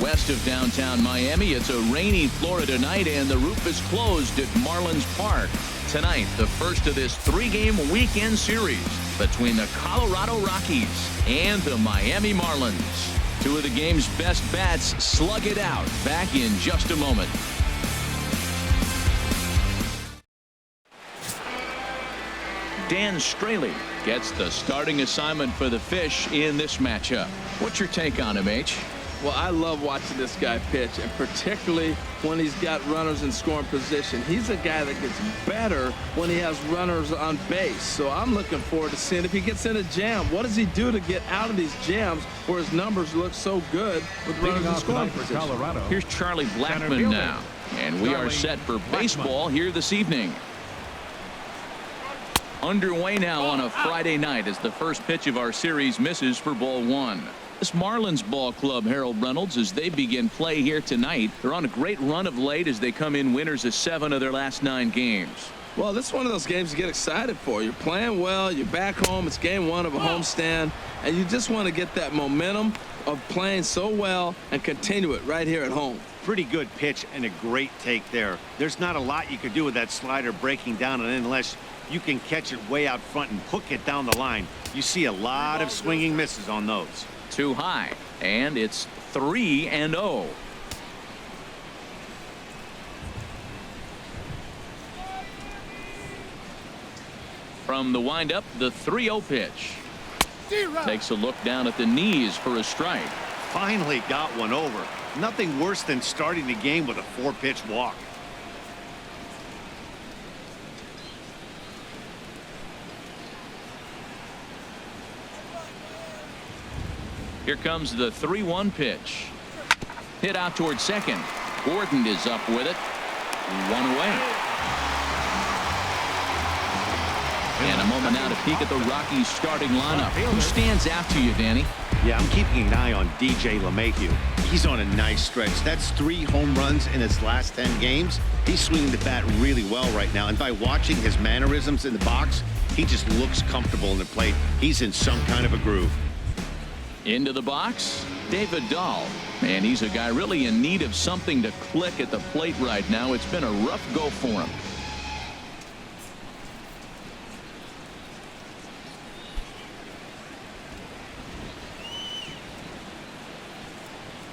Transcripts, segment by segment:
west of downtown Miami. It's a rainy Florida night, and the roof is closed at Marlins Park. Tonight, the first of this three-game weekend series between the Colorado Rockies and the Miami Marlins. Two of the game's best bats slug it out. Back in just a moment. Dan Straley gets the starting assignment for the Fish in this matchup. What's your take on him, H? Well, I love watching this guy pitch, and particularly when he's got runners in scoring position. He's a guy that gets better when he has runners on base. So I'm looking forward to seeing if he gets in a jam. What does he do to get out of these jams where his numbers look so good with runners in scoring position? Colorado. Here's Charlie Blackmon now, and we are set for baseball here this evening. Underway now on a Friday night as the first pitch of our series misses for ball one. This Marlins ball club, Harold Reynolds, as they begin play here tonight. They're on a great run of late as they come in winners of 7 of their last 9 games. Well, this is one of those games you get excited for. You're playing well, you're back home, it's game 1 of a homestand, and you just want to get that momentum of playing so well and continue it right here at home. Pretty good pitch and a great take there. There's not a lot you could do with that slider breaking down, and unless you can catch it way out front and hook it down the line, you see a lot of swinging misses on those. Too high, and it's 3-0. From the windup, the 3-0 pitch. Takes a look down at the knees for a strike. Finally got one over. Nothing worse than starting the game with a 4-pitch walk. Here comes the 3-1 pitch. Hit out towards second. Gordon is up with it. 1 away. And a moment now to peek at the Rockies starting lineup. Who stands out to you, Danny? Yeah, I'm keeping an eye on DJ LeMahieu. He's on a nice stretch. That's 3 home runs in his last 10 games. He's swinging the bat really well right now. And by watching his mannerisms in the box, he just looks comfortable in the plate. He's in some kind of a groove. Into the box, David Dahl. And he's a guy really in need of something to click at the plate right now. It's been a rough go for him.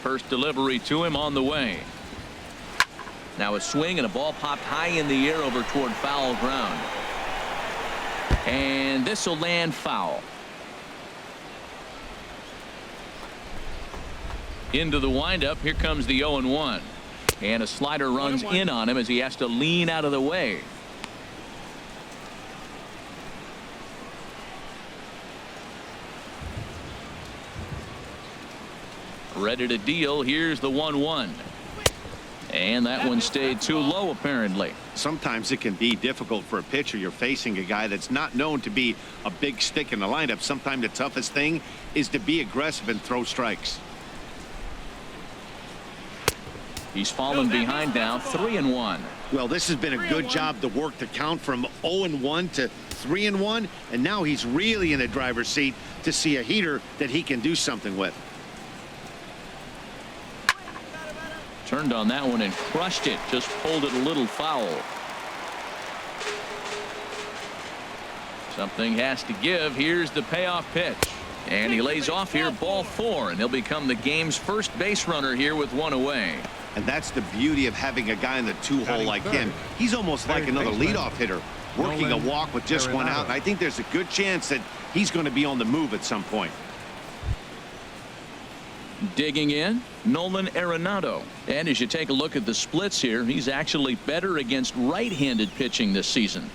First delivery to him on the way. Now a swing and a ball popped high in the air over toward foul ground. And this will land foul. Into the windup. Here comes the 0-1. And a slider runs in on him as he has to lean out of the way. Ready to deal. Here's the 1-1. And that one stayed too low, apparently. Sometimes it can be difficult for a pitcher. You're facing a guy that's not known to be a big stick in the lineup. Sometimes the toughest thing is to be aggressive and throw strikes. He's fallen behind now, 3-1. Well, this has been a good job to work the count from 0-1 to 3-1, and now he's really in the driver's seat to see a heater that he can do something with. Turned on that one and crushed it. Just pulled it a little foul. Something has to give. Here's the payoff pitch. And he lays off here, ball 4, and he'll become the game's first base runner here with 1 away. And that's the beauty of having a guy in the 2-hole like him. He's almost like another leadoff hitter, working a walk with just 1 out. And I think there's a good chance that he's going to be on the move at some point. Digging in, Nolan Arenado. And as you take a look at the splits here, he's actually better against right-handed pitching this season.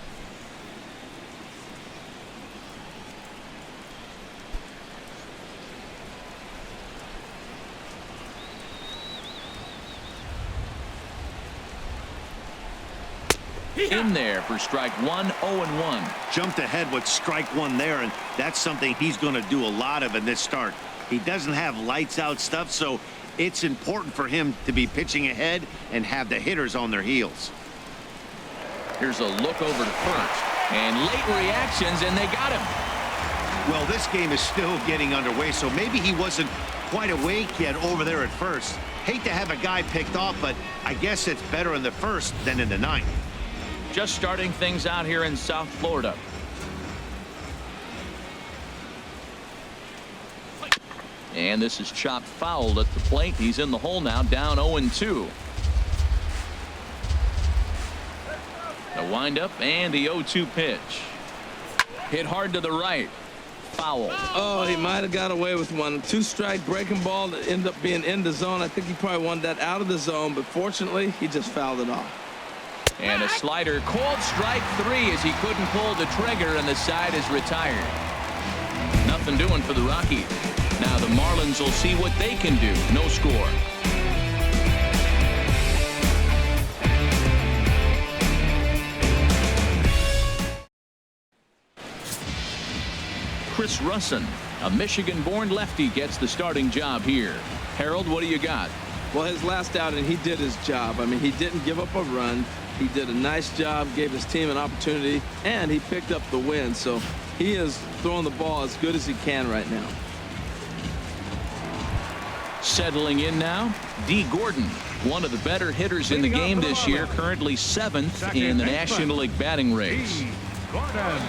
In there for strike 1, 0-1. Jumped ahead with strike 1 there, and that's something he's going to do a lot of in this start. He doesn't have lights out stuff, so it's important for him to be pitching ahead and have the hitters on their heels. Here's a look over to first, and late reactions, and they got him. Well, this game is still getting underway, so maybe he wasn't quite awake yet over there at first. Hate to have a guy picked off, but I guess it's better in the first than in the ninth. Just starting things out here in South Florida. And this is chopped foul at the plate. He's in the hole now, down 0-2. The windup and the 0-2 pitch. Hit hard to the right. Foul. Oh, he might have got away with one. 2-strike breaking ball that ended up being in the zone. I think he probably wanted that out of the zone, but fortunately, he just fouled it off. And a slider called strike 3 as he couldn't pull the trigger, and the side is retired. Nothing doing for the Rockies. Now the Marlins will see what they can do. No score. Chris Russin, a Michigan-born lefty, gets the starting job here. Harold, what do you got? Well, his last outing, he did his job. I mean, he didn't give up a run. He did a nice job, gave his team an opportunity, and he picked up the win. So he is throwing the ball as good as he can right now. Settling in now, D. Gordon, one of the better hitters in the game this year, currently 7th in the National League batting race. Gordon.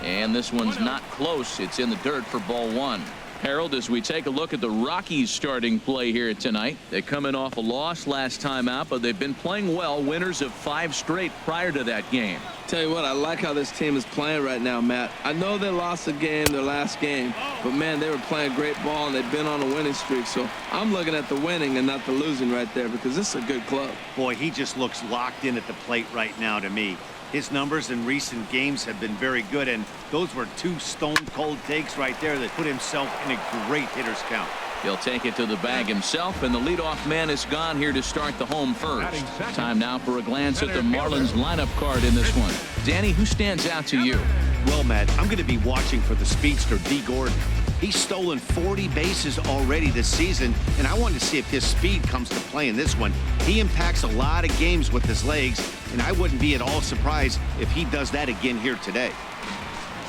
And this one's not close. It's in the dirt for ball 1. Harold, as we take a look at the Rockies starting play here tonight, they come in off a loss last time out, but they've been playing well, winners of 5 straight prior to that game. Tell you what, I like how this team is playing right now, Matt. I know they lost the game, their last game, but man, they were playing great ball and they've been on a winning streak. So I'm looking at the winning and not the losing right there, because this is a good club. Boy, he just looks locked in at the plate right now to me. His numbers in recent games have been very good, and those were 2 stone-cold takes right there that put himself in a great hitter's count. He'll take it to the bag himself, and the leadoff man is gone here to start the home first. Time now for a glance at the Marlins lineup card in this one. Danny, who stands out to you? Well, Matt, I'm going to be watching for the speedster, D. Gordon. He's stolen 40 bases already this season, and I wanted to see if his speed comes to play in this one. He impacts a lot of games with his legs, and I wouldn't be at all surprised if he does that again here today.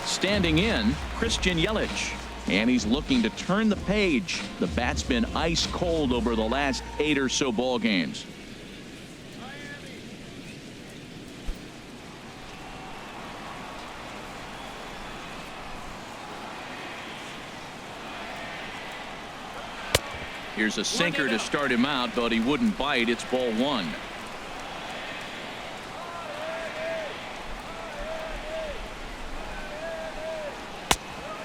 Standing in, Christian Yelich. And he's looking to turn the page. The bat's been ice cold over the last 8 or so ball games. Here's a sinker to start him out, but he wouldn't bite. It's ball 1.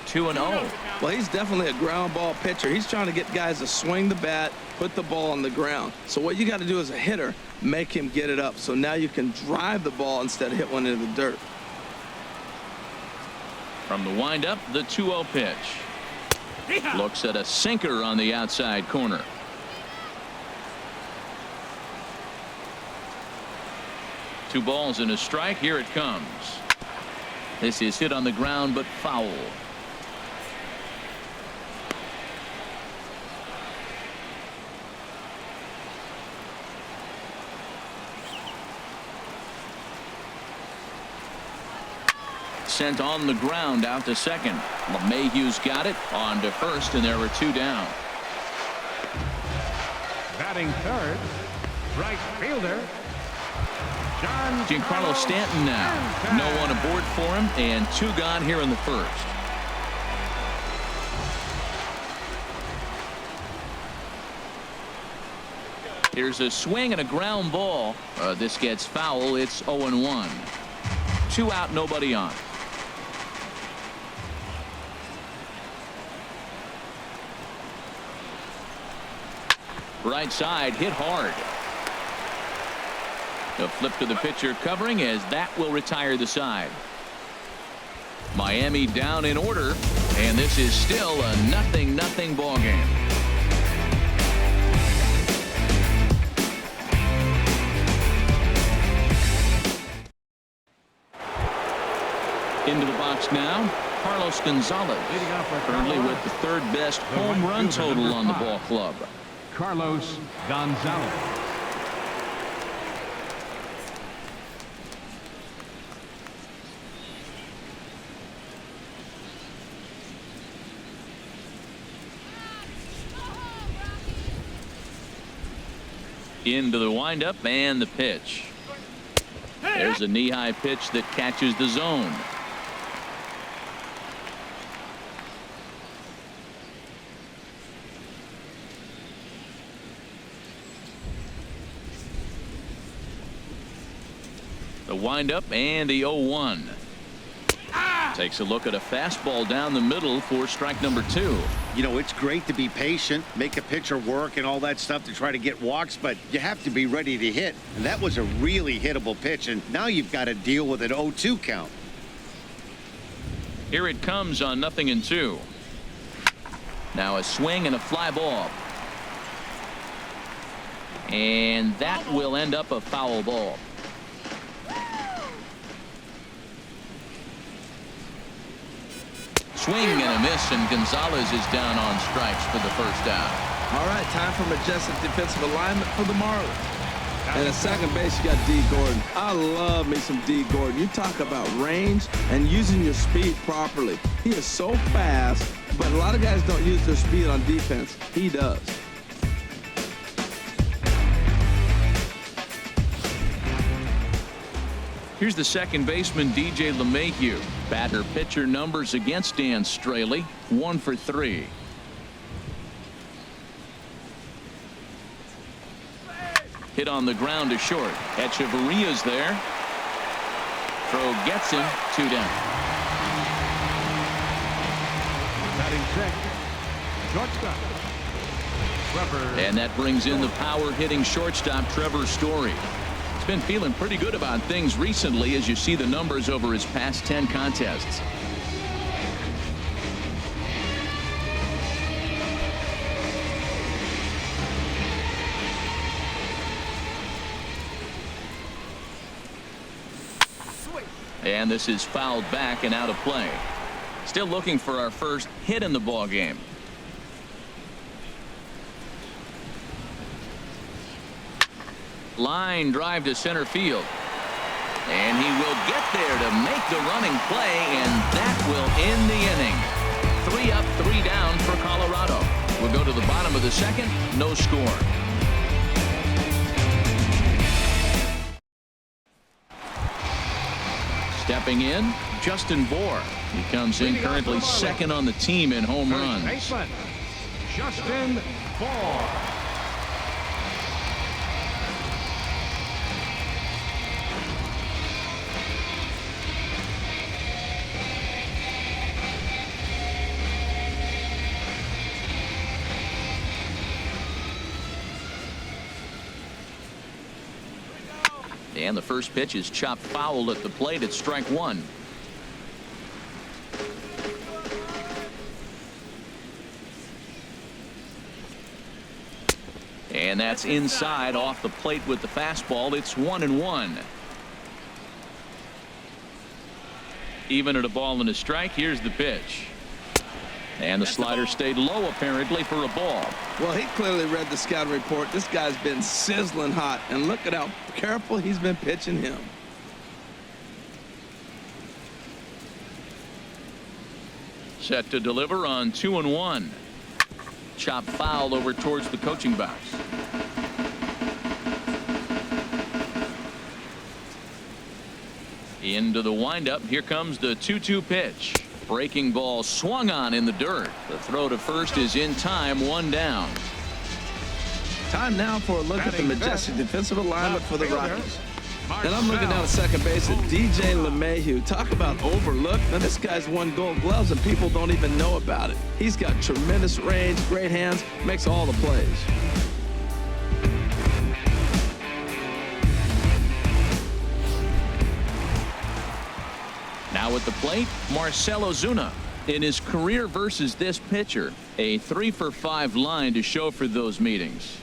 Two and 0. Well, he's definitely a ground ball pitcher. He's trying to get guys to swing the bat, put the ball on the ground. So what you got to do as a hitter, make him get it up. So now you can drive the ball instead of hit one into the dirt. From the windup, the 2-0 pitch. Looks at a sinker on the outside corner. Two balls and a strike. Here it comes. This is hit on the ground, but foul. Sent on the ground out to second. LeMahieu's got it on to first, and there were 2 down. Batting third, right fielder, Giancarlo Stanton now. No one aboard for him, and 2 gone here in the first. Here's a swing and a ground ball. This gets foul. It's 0-1. 2 out, nobody on. Right side, hit hard. A flip to the pitcher covering, as that will retire the side. Miami down in order, and this is still a 0-0 ball game. Into the box now, Carlos Gonzalez, currently with the 3rd best home run total on the ball club. Carlos Gonzalez. Into the windup and the pitch. There's a knee-high pitch that catches the zone. The windup and the 0-1. Takes a look at a fastball down the middle for strike number 2. You know, it's great to be patient, make a pitcher work and all that stuff to try to get walks, but you have to be ready to hit. And that was a really hittable pitch, and now you've got to deal with an 0-2 count. Here it comes on 0-2. Now a swing and a fly ball. And that will end up a foul ball. Swing and a miss, and Gonzalez is down on strikes for the first out. All right, time for majestic defensive alignment for the Marlins. And at second base, you got D. Gordon. I love me some D. Gordon. You talk about range and using your speed properly. He is so fast, but a lot of guys don't use their speed on defense. He does. Here's the second baseman, DJ LeMahieu. Batter pitcher numbers against Dan Straley, 1 for 3. Hit on the ground to short. Echeverria's there. Throw gets him, 2 down. Batting second, shortstop Trevor. And that brings in the power hitting shortstop Trevor Story. Been feeling pretty good about things recently as you see the numbers over his past 10 contests. And this is fouled back and out of play. Still looking for our first hit in the ball game. Line drive to center field. And he will get there to make the running play, and that will end the inning. 3 up, 3 down for Colorado. We'll go to the bottom of the second. No score. Stepping in, Justin Bohr. He comes in currently second on the team in home runs. Baseman, Justin Bohr. And the first pitch is chopped foul at the plate at strike 1. And that's inside off the plate with the fastball. It's 1-1. Even at a ball and a strike. Here's the pitch. And the slider stayed low apparently for a ball. Well, he clearly read the scouting report. This guy's been sizzling hot, and look at how careful he's been pitching him. Set to deliver on 2-1. Chop foul over towards the coaching box. Into the windup. Here comes the 2-2 pitch. Breaking ball swung on in the dirt. The throw to first is in time, 1 down. Time now for a look at the majestic defensive alignment for the Rockies. And I'm looking down at second base at DJ LeMahieu. Talk about overlooked. Now, this guy's won Gold Gloves, and people don't even know about it. He's got tremendous range, great hands, makes all the plays. Now at the plate, Marcell Ozuna. In his career versus this pitcher, a 3-for-5 line to show for those meetings.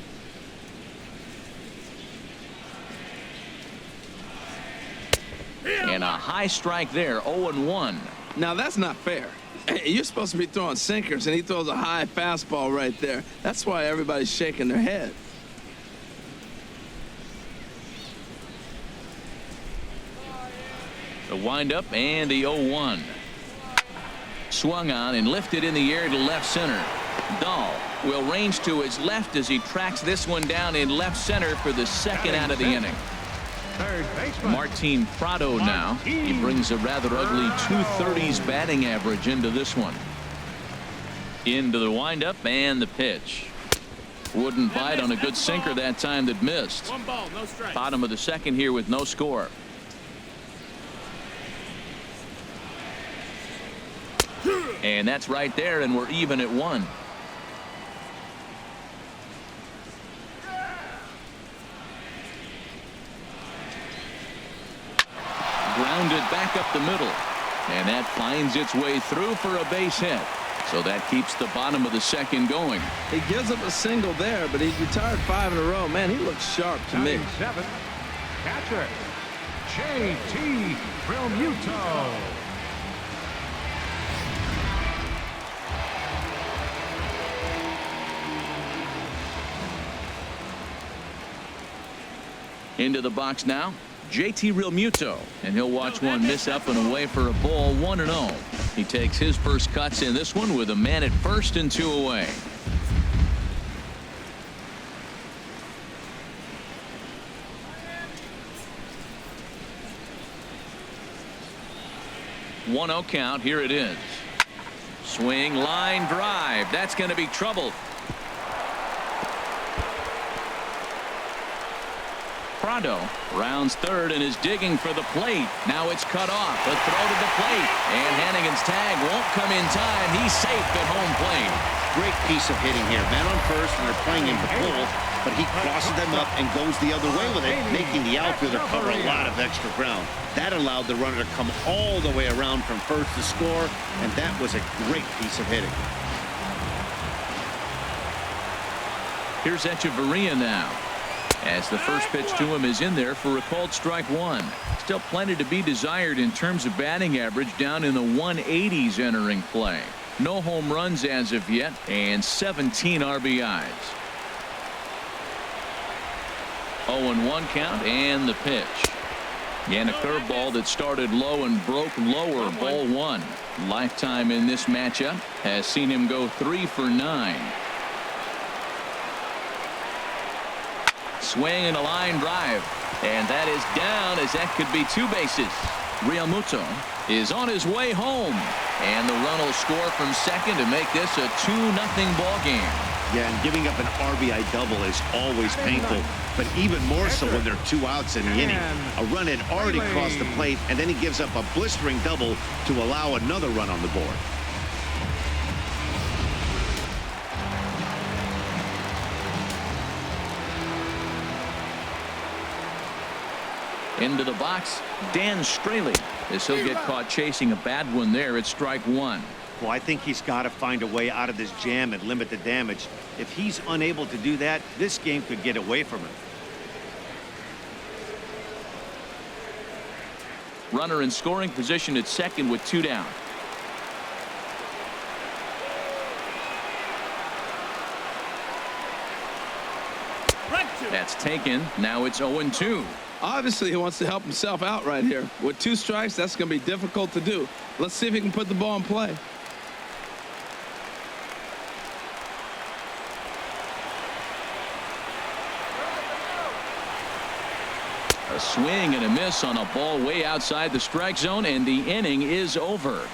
And a high strike there, 0-1. Now, that's not fair. Hey, you're supposed to be throwing sinkers, and he throws a high fastball right there. That's why everybody's shaking their head. The windup and the 0-1. Swung on and lifted in the air to left center. Dahl will range to his left as he tracks this one down in left center for the second out of the inning. Third baseman. Martin Prado now. He brings a rather ugly 230s batting average into this one. Into the windup and the pitch. Wouldn't bite on a good sinker that time that missed. 1 ball, no strike. Bottom of the second here with no score. And that's right there, and we're even at 1. Grounded back up the middle, and that finds its way through for a base hit. So that keeps the bottom of the second going. He gives up a single there, but he's retired 5 in a row. Man, he looks sharp to me. Batting 7th, catcher J.T. Realmuto. Into the box now, J.T. Realmuto, and he'll watch one miss up and away for a ball, 1-0. He takes his first cuts in this one with a man at first and 2 away. One 1-0 count. Here it is. Swing, line drive. That's going to be trouble. Prado rounds third and is digging for the plate. Now it's cut off. A throw to the plate. And Hannigan's tag won't come in time. He's safe at home plate. Great piece of hitting here. Man on first, and they're playing him to pull, but he crosses them up and goes the other way with it, making the outfielder cover a lot of extra ground. That allowed the runner to come all the way around from first to score, and that was a great piece of hitting. Here's Echeverria now, as the first pitch to him is in there for a called strike 1. Still plenty to be desired in terms of batting average, down in the 180s entering play. No home runs as of yet, and 17 RBIs. 0-1 count, and the pitch. And a curveball that started low and broke lower, ball 1. Lifetime in this matchup has seen him go 3 for 9. Swing and a line drive, and that is down, as that could be 2 bases. Realmuto is on his way home, and the run will score from second to make this a 2-0 ball game. Yeah, and giving up an RBI double is always painful, but even more so when there are 2 outs in the inning. A run had already crossed the plate, and then he gives up a blistering double to allow another run on the board. Into the box, Dan Straley, as he'll get caught chasing a bad one there at strike 1. Well, I think he's got to find a way out of this jam and limit the damage. If he's unable to do that, this game could get away from him. Runner in scoring position at second with 2 down. That's taken. Now it's 0-2. Obviously, he wants to help himself out right here. With 2 strikes, that's going to be difficult to do. Let's see if he can put the ball in play. A swing and a miss on a ball way outside the strike zone, and the inning is over.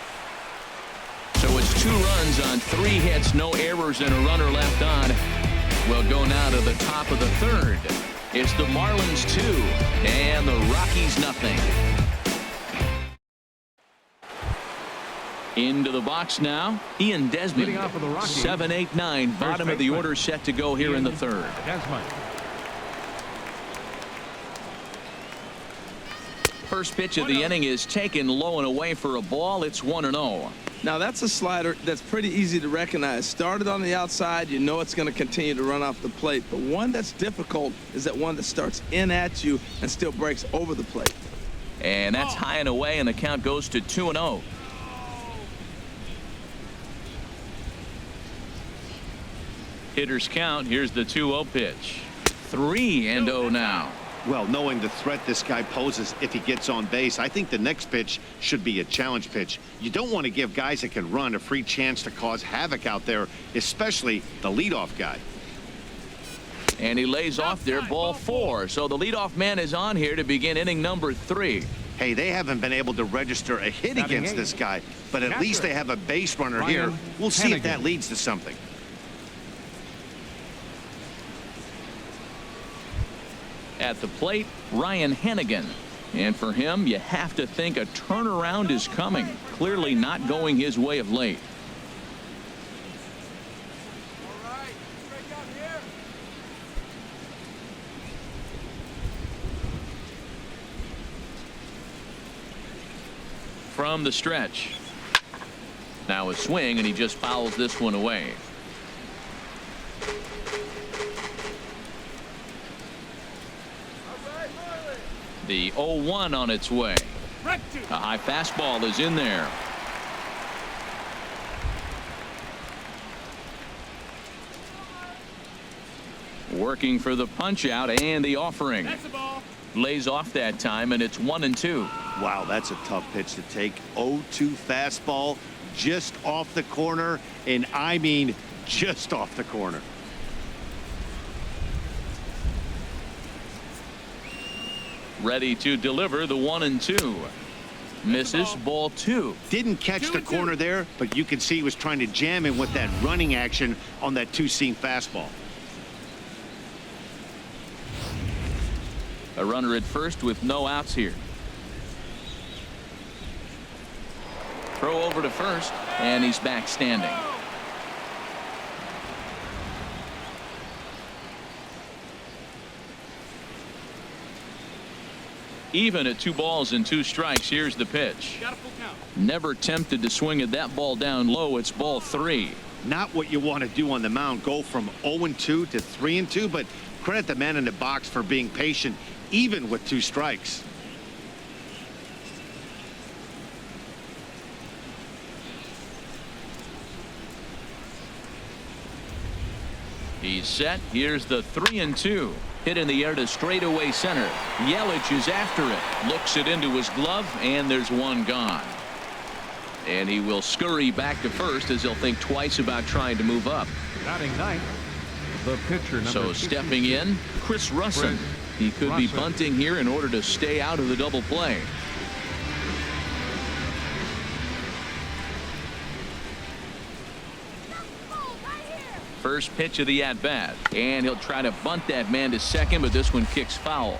So it's 2 runs on 3 hits, no errors, and a runner left on. We'll go now to the top of the 3rd. It's the Marlins 2 and the Rockies nothing. Into the box now, Ian Desmond. 7, 8, 9, bottom of the order set to go here in the 3rd. First pitch of the inning is taken low and away for a ball. It's 1-0. Now that's a slider that's pretty easy to recognize. Started on the outside, you know it's going to continue to run off the plate. But one that's difficult is that one that starts in at you and still breaks over the plate. And that's high and away, and the count goes to 2-0. Hitters count. Here's the 2-0 pitch. 3-0 now. Well, knowing the threat this guy poses if he gets on base, I think the next pitch should be a challenge pitch. You don't want to give guys that can run a free chance to cause havoc out there, especially the leadoff guy. And he lays off there, ball 4. So the leadoff man is on here to begin inning number 3. Hey, they haven't been able to register a hit against this guy, but at least they have a base runner here. We'll see if that leads to something. At the plate, Ryan Hennigan. And for him, you have to think a turnaround is coming. Clearly not going his way of late. From the stretch. Now a swing, and he just fouls this one away. The 0-1 on its way. A high fastball is in there. Working for the punch out and the offering. Lays off that time, and it's 1-2. Wow, that's a tough pitch to take. 0-2 fastball just off the corner, and I mean just off the corner. Ready to deliver the 1-2. Misses, ball 2. Didn't catch the corner there, but you can see he was trying to jam him with that running action on that two-seam fastball. A runner at first with no outs here. Throw over to first, and he's back standing. Even at 2 balls and 2 strikes. Here's the pitch. Never tempted to swing at that ball down low. It's ball 3. Not what you want to do on the mound. Go from 0-2 to 3-2, but credit the man in the box for being patient even with 2 strikes. He's set. Here's the 3-2. Hit in the air to straightaway center. Yelich is after it. Looks it into his glove, and there's one gone. And he will scurry back to first as he'll think twice about trying to move up. Batting ninth, the pitcher number So stepping in, Chris Russin. He could be bunting here in order to stay out of the double play. First pitch of the at-bat, and he'll try to bunt that man to second, but this one kicks foul.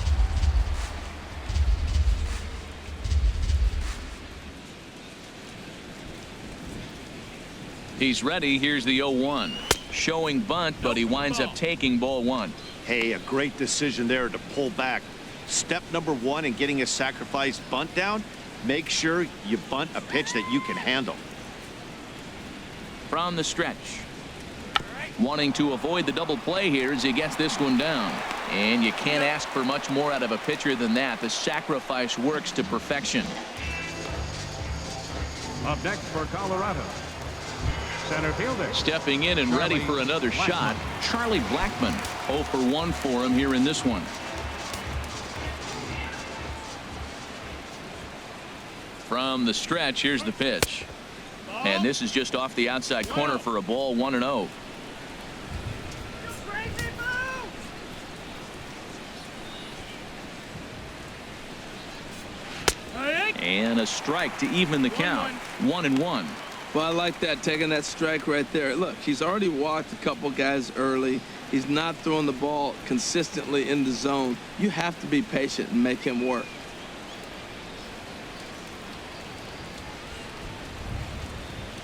He's ready. Here's the 0-1. Showing bunt, but he winds up taking ball 1. Hey, a great decision there to pull back. Step number 1 in getting a sacrifice bunt down, make sure you bunt a pitch that you can handle. From the stretch. Wanting to avoid the double play here as he gets this one down. And you can't ask for much more out of a pitcher than that. The sacrifice works to perfection. Up next for Colorado, center fielder. Stepping in and ready for another shot, Charlie Blackmon. 0 for 1 for him here in this one. From the stretch, here's the pitch. And this is just off the outside corner for a ball, 1-0. And a strike to even the count. 1-1. Well, I like that, taking that strike right there. Look, he's already walked a couple guys early. He's not throwing the ball consistently in the zone. You have to be patient and make him work.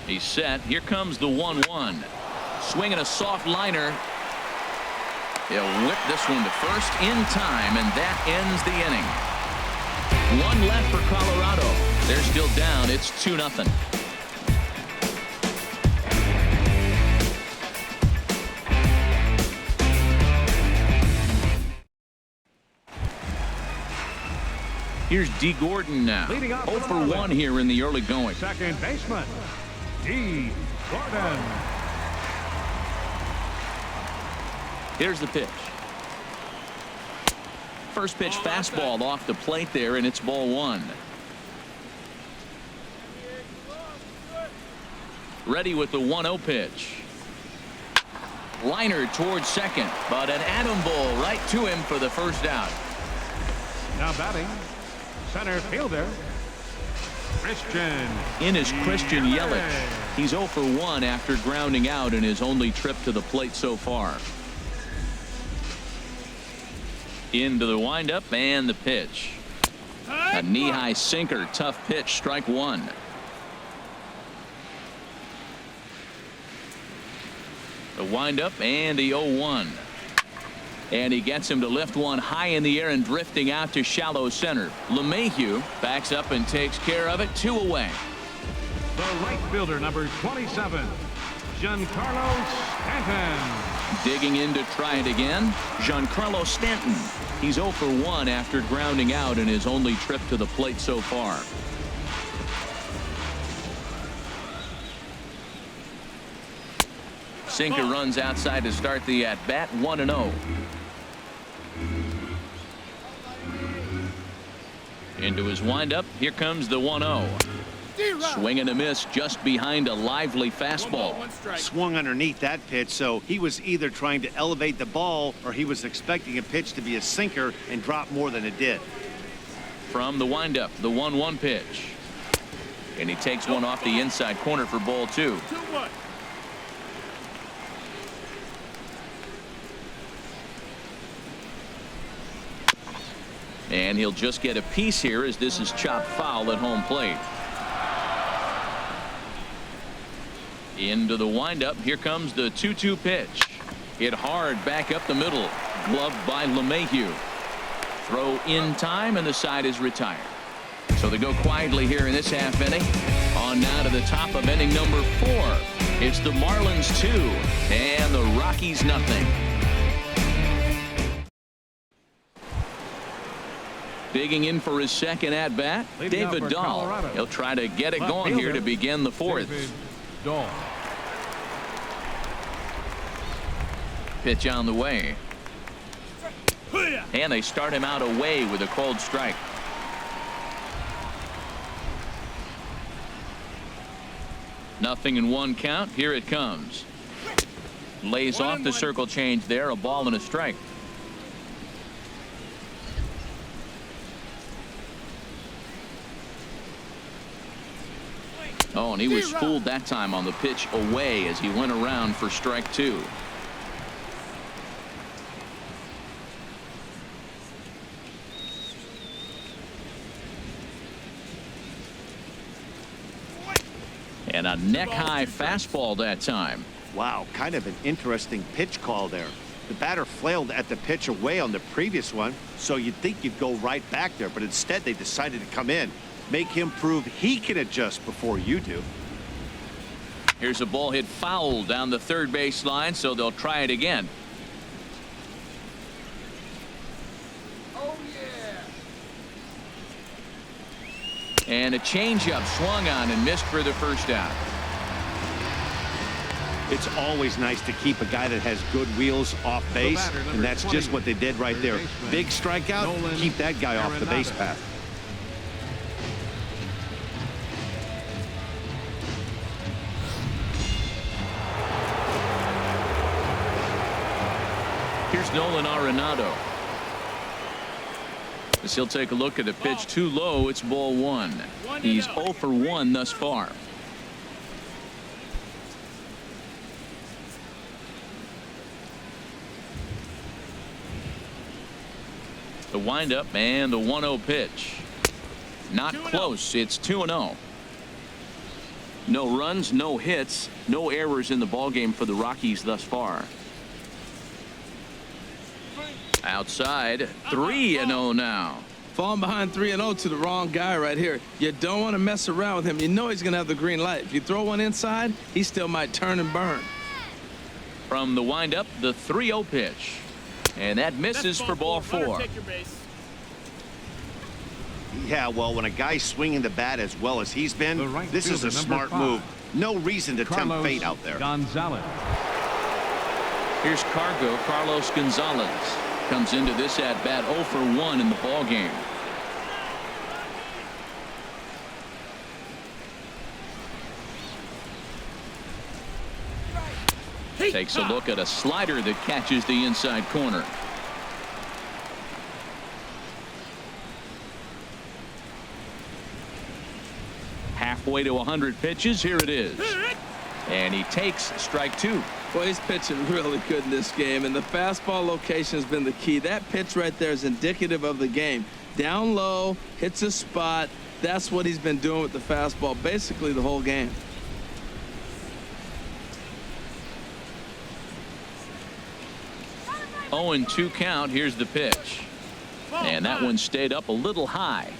He's set. Here comes the 1-1. Swinging a soft liner. He'll whip this one to first in time, and that ends the inning. 1 left for Colorado. They're still down. It's 2-0. Here's D. Gordon now. 0 for 1 here in the early going. Second baseman, D. Gordon. Here's the pitch. First pitch fastball off the plate there, and it's ball one. Ready with the 1-0 pitch. Liner towards second, but an atom ball right to him for the first out. Now batting, center fielder, Christian. In is Christian Yelich. He's 0 for 1 after grounding out in his only trip to the plate so far. Into the windup and the pitch. A knee-high sinker, tough pitch, strike one. The windup and the 0-1. And he gets him to lift one high in the air and drifting out to shallow center. LeMahieu backs up and takes care of it. 2 away. The right fielder, number 27, Giancarlo Stanton. Digging in to try it again, Giancarlo Stanton. He's 0 for 1 after grounding out in his only trip to the plate so far. Sinker runs outside to start the at-bat. 1-0. Into his windup. Here comes the 1-0. Swing and a miss just behind a lively fastball. Swung underneath that pitch, so he was either trying to elevate the ball or he was expecting a pitch to be a sinker and drop more than it did. From the windup, the 1-1 pitch. And he takes one off the inside corner for ball 2. And he'll just get a piece here as this is chopped foul at home plate. Into the windup. Here comes the 2-2 pitch. Hit hard back up the middle. Gloved by LeMahieu. Throw in time and the side is retired. So they go quietly here in this half inning. On now to the top of inning number 4. It's the Marlins 2 and the Rockies nothing. Digging in for his second at bat, David Dahl. He'll try to get it going here to begin the 4th. Pitch on the way. And they start him out away with a called strike. Nothing in 1 count. Here it comes. Lays off the circle change there. A ball and a strike. Oh, and he was fooled that time on the pitch away as he went around for strike 2. And a neck-high fastball that time. Wow, kind of an interesting pitch call there. The batter flailed at the pitch away on the previous one, so you'd think you'd go right back there, but instead they decided to come in. Make him prove he can adjust before you do. Here's a ball hit foul down the third base line, so they'll try it again. Oh, yeah. And a changeup swung on and missed for the first out. It's always nice to keep a guy that has good wheels off base, and that's just what they did right there. Big strikeout, keep that guy off the base path. Here's Nolan Arenado. As he'll take a look at a pitch too low. It's ball 1. He's 0 for 1 thus far. The windup and the 1-0 pitch. Not close. It's 2-0. No runs, no hits, no errors in the ballgame for the Rockies thus far. Outside, 3-0 now. Falling behind 3-0 to the wrong guy right here. You don't want to mess around with him. You know he's going to have the green light. If you throw one inside, he still might turn and burn. From the windup, the 3-0 pitch. And that misses for ball 4. Yeah, well, when a guy's swinging the bat as well as he's been, this is a smart move. No reason to tempt fate out there. Gonzalez. Here's Carlos Gonzalez. Comes into this at bat 0 for 1 in the ball game. Takes a look at a slider that catches the inside corner. Halfway to 100 pitches. Here it is. And he takes strike 2. Well, he's pitching really good in this game, and the fastball location has been the key. That pitch right there is indicative of the game. Down low, hits a spot. That's what he's been doing with the fastball basically the whole game. Oh, and 2 count. Here's the pitch. And that one stayed up a little high.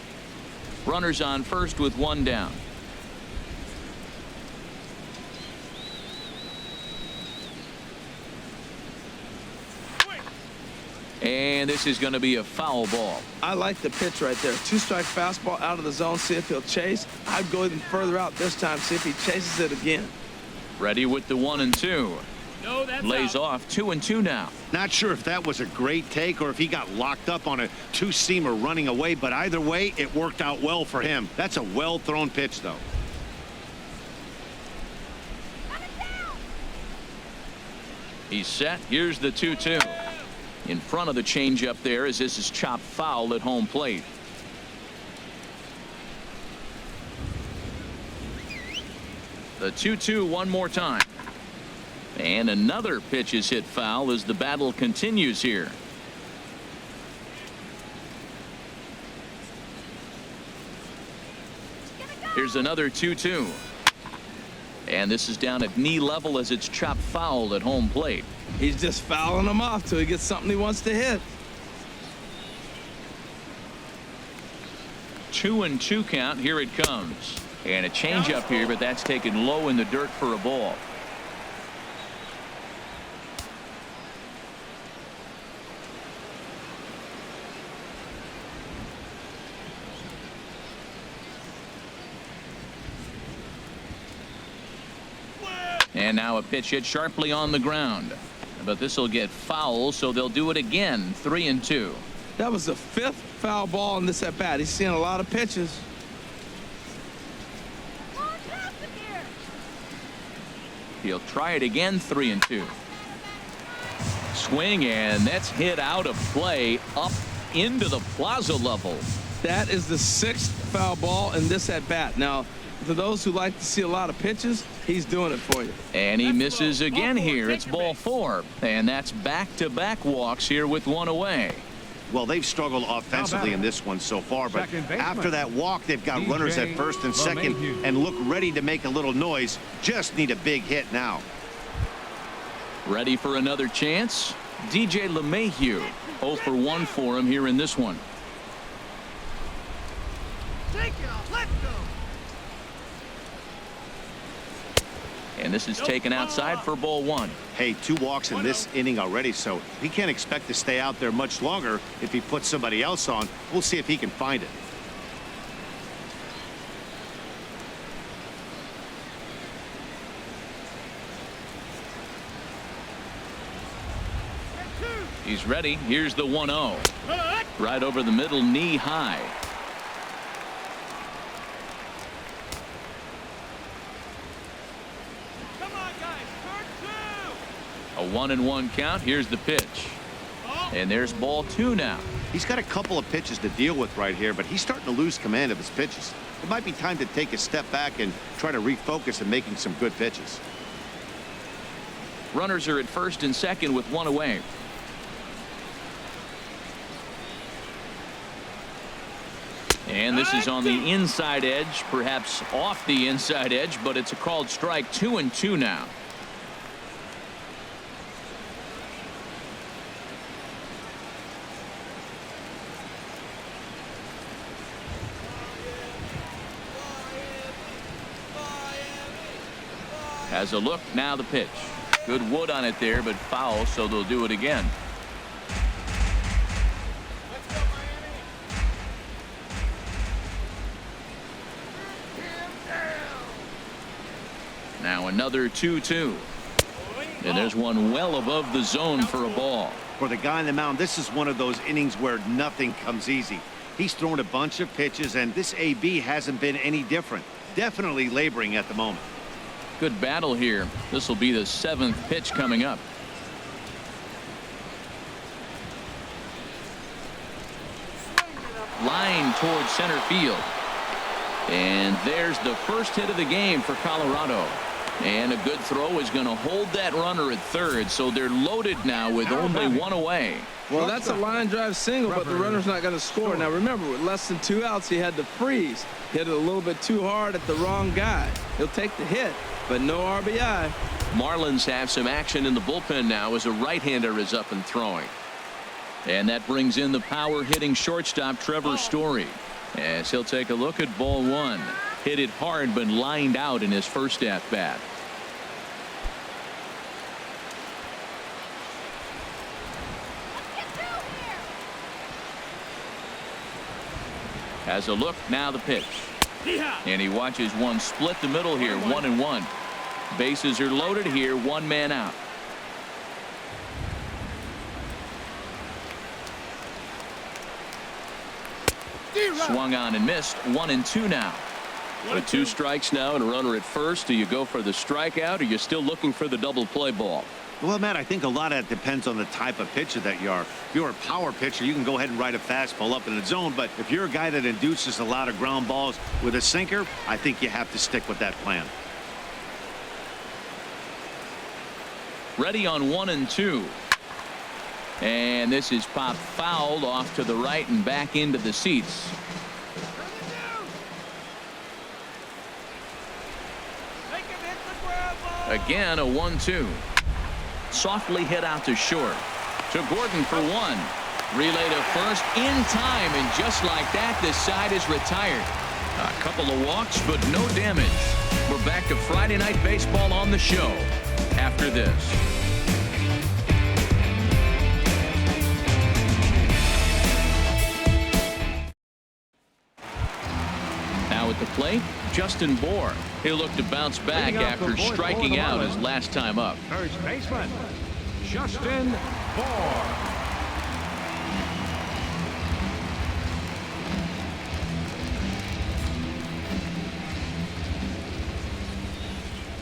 Runners on first with 1 down. And this is going to be a foul ball. I like the pitch right there. 2-strike fastball out of the zone. See if he'll chase. I'd go even further out this time. See if he chases it again. Ready with the 1 and 2. No, that's Lays out. off 2 and 2 now. Not sure if that was a great take or if he got locked up on a 2-seamer running away, but either way, it worked out well for him. That's a well-thrown pitch, though. He's set. Here's the 2-2. In front of the changeup there as this is chopped foul at home plate. The 2-2 one more time. And another pitch is hit foul as the battle continues here. Here's another 2-2. And this is down at knee level as it's chopped foul at home plate. He's just fouling him off till he gets something he wants to hit. 2 and 2 count. Here it comes. And a changeup here, but that's taken low in the dirt for a ball. And now a pitch hit sharply on the ground. But this will get foul, so they'll do it again. 3 and 2. That was the 5th foul ball in this at bat. He's seeing a lot of pitches. He'll try it again. 3 and 2. Swing, and that's hit out of play up into the plaza level. That is the 6th foul ball in this at bat. Now, for those who like to see a lot of pitches, he's doing it for you. And he misses again here. It's ball 4. And that's back-to-back walks here with 1 away. Well, they've struggled offensively in this one so far, but after that walk, they've got runners at first and second and look ready to make a little noise. Just need a big hit now. Ready for another chance? DJ LeMahieu. 0 for 1 for him here in this one. Take it off. Let's go. And this is taken outside for ball 1. Hey, 2 walks in this inning already, so he can't expect to stay out there much longer if he puts somebody else on. We'll see if he can find it. He's ready. Here's the 1-0. Right over the middle, knee high. A 1-1 count. Here's the pitch. And there's ball 2 now. He's got a couple of pitches to deal with right here, but he's starting to lose command of his pitches. It might be time to take a step back and try to refocus on making some good pitches. Runners are at first and second with 1 away. And this is on the inside edge, perhaps off the inside edge, but it's a called strike. 2 and 2 now. Has a look. Now the pitch. Good wood on it there, but foul, so they'll do it again. Now another 2-2. And there's one well above the zone for a ball. For the guy on the mound, this is one of those innings where nothing comes easy. He's thrown a bunch of pitches, and this AB hasn't been any different. Definitely laboring at the moment. Good battle here. This will be the 7th pitch coming up. Line towards center field. And there's the first hit of the game for Colorado. And a good throw is going to hold that runner at third, so they're loaded now with only one away. Well, that's a line drive single, but the runner's not going to score. Now, remember, with less than 2 outs, he had to freeze. Hit it a little bit too hard at the wrong guy. He'll take the hit, but no RBI. Marlins have some action in the bullpen now as a right-hander is up and throwing. And that brings in the power-hitting shortstop, Trevor Story, as he'll take a look at ball 1. Hit it hard, but lined out in his first at-bat. Has a look, now the pitch. And he watches one split the middle here, 1-1. Bases are loaded here, 1 man out. Swung on and missed, 1-2 now. With 2 strikes now and a runner at first, do you go for the strikeout or you're still looking for the double play ball? Well, Matt, I think a lot of that depends on the type of pitcher that you are. If you're a power pitcher, you can go ahead and ride a fastball up in the zone. But if you're a guy that induces a lot of ground balls with a sinker, I think you have to stick with that plan. Ready on 1-2. And this is popped fouled off to the right and back into the seats. Again, a 1-2. Softly hit out to short. To Gordon for 1. Relay to first in time, and just like that, this side is retired. A couple of walks, but no damage. We're back to Friday Night Baseball on the show after this. Now at the plate, Justin Bohr. He'll look to bounce back after striking out his last time up. First baseman, Justin Bohr.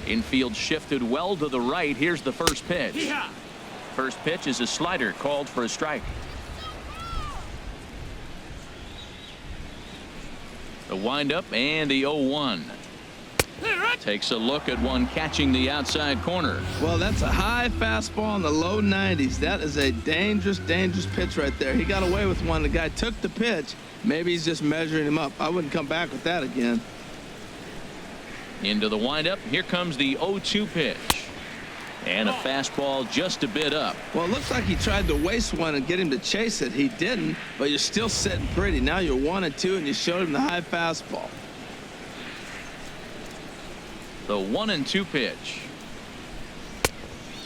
Infield shifted well to the right. Here's the first pitch. First pitch is a slider called for a strike. The windup and the 0-1. Takes a look at one catching the outside corner. Well, that's a high fastball in the low 90s. That is a dangerous, dangerous pitch right there. He got away with one. The guy took the pitch. Maybe he's just measuring him up. I wouldn't come back with that again. Into the windup. Here comes the 0-2 pitch. And a fastball just a bit up. Well, it looks like he tried to waste one and get him to chase it. He didn't, but you're still sitting pretty. Now you're 1-2, and you showed him the high fastball. The 1-2 pitch.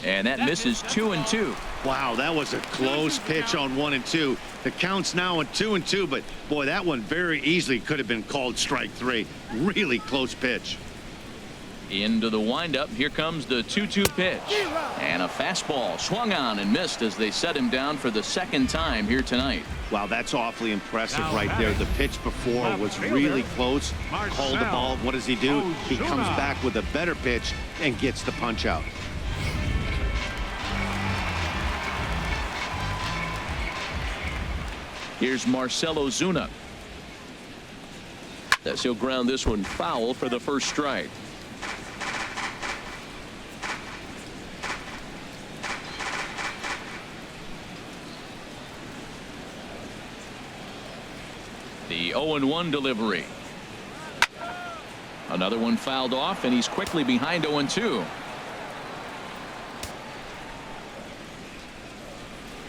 And that misses 2-2. Wow, that was a close pitch on 1-2. The count's now at 2-2, but boy, that one very easily could have been called strike 3. Really close pitch. Into the windup. Here comes the 2-2 pitch. And a fastball swung on and missed as they set him down for the second time here tonight. Wow, that's awfully impressive right there. The pitch before was really close. Called the ball. What does he do? He comes back with a better pitch and gets the punch out. Here's Marcell Ozuna. As he'll ground this one foul for the first strike. The 0-1 delivery. Another one fouled off, and he's quickly behind 0-2.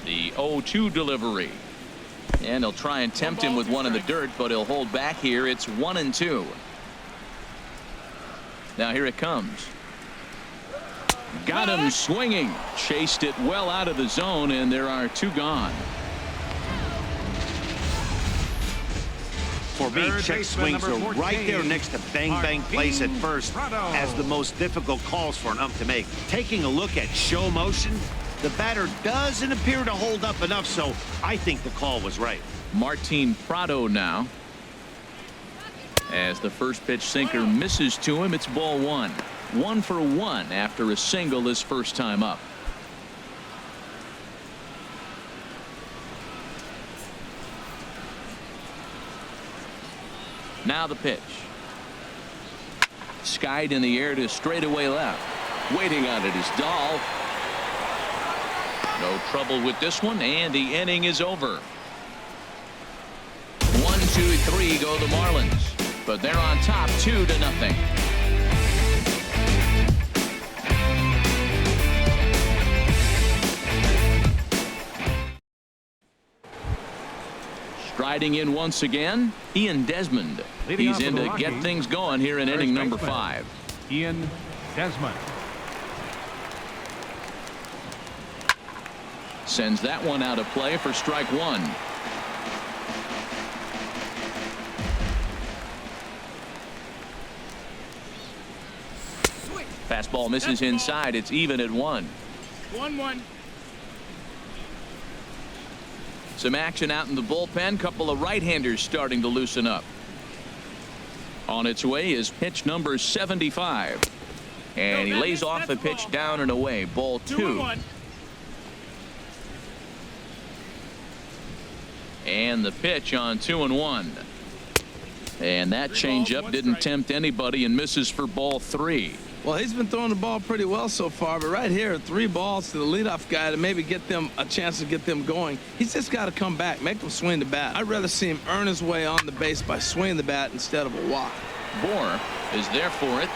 The 0-2 delivery. And he'll try and tempt him with one in the dirt, but he'll hold back here. It's 1-2. Now here it comes. Got him swinging. Chased it well out of the zone, and there are 2 gone. For me, Third check baseman, swings are number right there 14, next to bang plays at first Prado. as the most difficult calls for an ump to make. Taking a look at show motion, the batter doesn't appear to hold up enough, so I think the call was right. Martin Prado now. As the first pitch sinker misses to him, it's ball one. 1 for 1 after a single his first time up. Now the pitch. Skied in the air to straightaway left. Waiting on it is Dahl. No trouble with this one, and the inning is over. 1, 2, 3 go the Marlins, but they're on top 2-0. Striding in once again, Ian Desmond. Leading He's off in for to the get Rockies, things going here in inning number 5. Ian Desmond. Sends that one out of play for strike 1. Fastball misses inside. It's even at 1. 1-1. Some action out in the bullpen. Couple of right-handers starting to loosen up. On its way is pitch number 75. And he lays off the pitch down and away. Ball 2. 2-1. And the pitch on 2-1. And that changeup didn't tempt anybody and misses for ball 3. Well, he's been throwing the ball pretty well so far, but right here, 3 balls to the leadoff guy to maybe get them a chance to get them going. He's just got to come back, make them swing the bat. I'd rather see him earn his way on the base by swinging the bat instead of a walk. Bohr is there for it.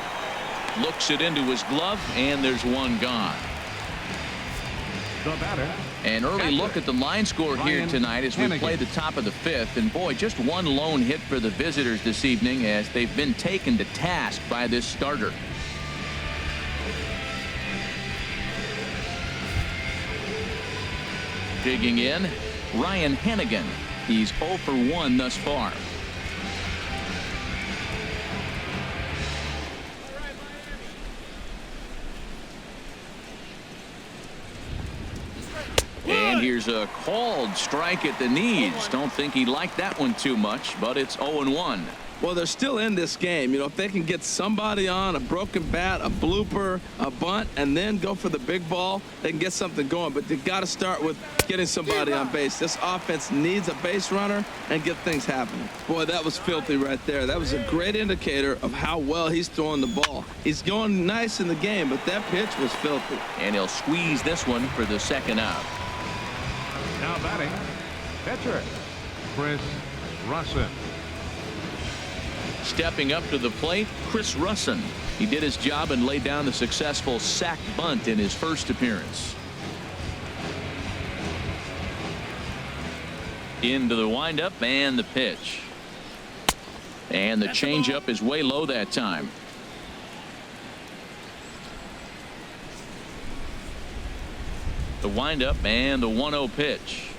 Looks it into his glove, and there's one gone. The batter. An early look at the line score here Ryan tonight as we Hannigan. play the top of the 5th. And boy, just one lone hit for the visitors this evening as they've been taken to task by this starter. Digging in, Ryan Hannigan. He's 0 for 1 thus far. And here's a called strike at the knees. Don't think he liked that one too much, but it's 0-1. Well, they're still in this game. You know, if they can get somebody on a broken bat, a blooper, a bunt, and then go for the big ball, they can get something going. But they got to start with getting somebody on base. This offense needs a base runner and get things happening. Boy, that was filthy right there. That was a great indicator of how well he's throwing the ball. He's going nice in the game, but that pitch was filthy. And he'll squeeze this one for the second out. Now batting, pitcher, Chris Russin. Stepping up to the plate, Chris Russin. He did his job and laid down the successful sac bunt in his first appearance. Into the windup and the pitch. And the changeup is way low that time. The windup and the 1-0 pitch.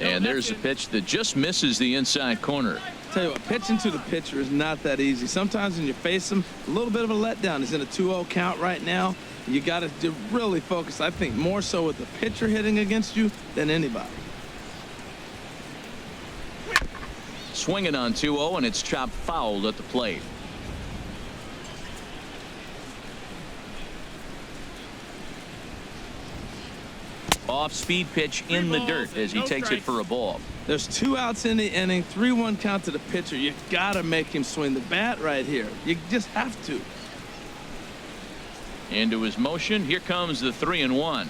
And there's a pitch that just misses the inside corner. Tell you what, pitching to the pitcher is not that easy. Sometimes when you face him, a little bit of a letdown. He's in a 2-0 count right now. You got to really focus, I think, more so with the pitcher hitting against you than anybody. Swinging on 2-0, and it's chopped foul at the plate. Off-speed pitch in the dirt as he takes it for a ball. There's 2 outs in the inning, 3-1 count to the pitcher. You got to make him swing the bat right here. You just have to. Into his motion. Here comes the 3-1.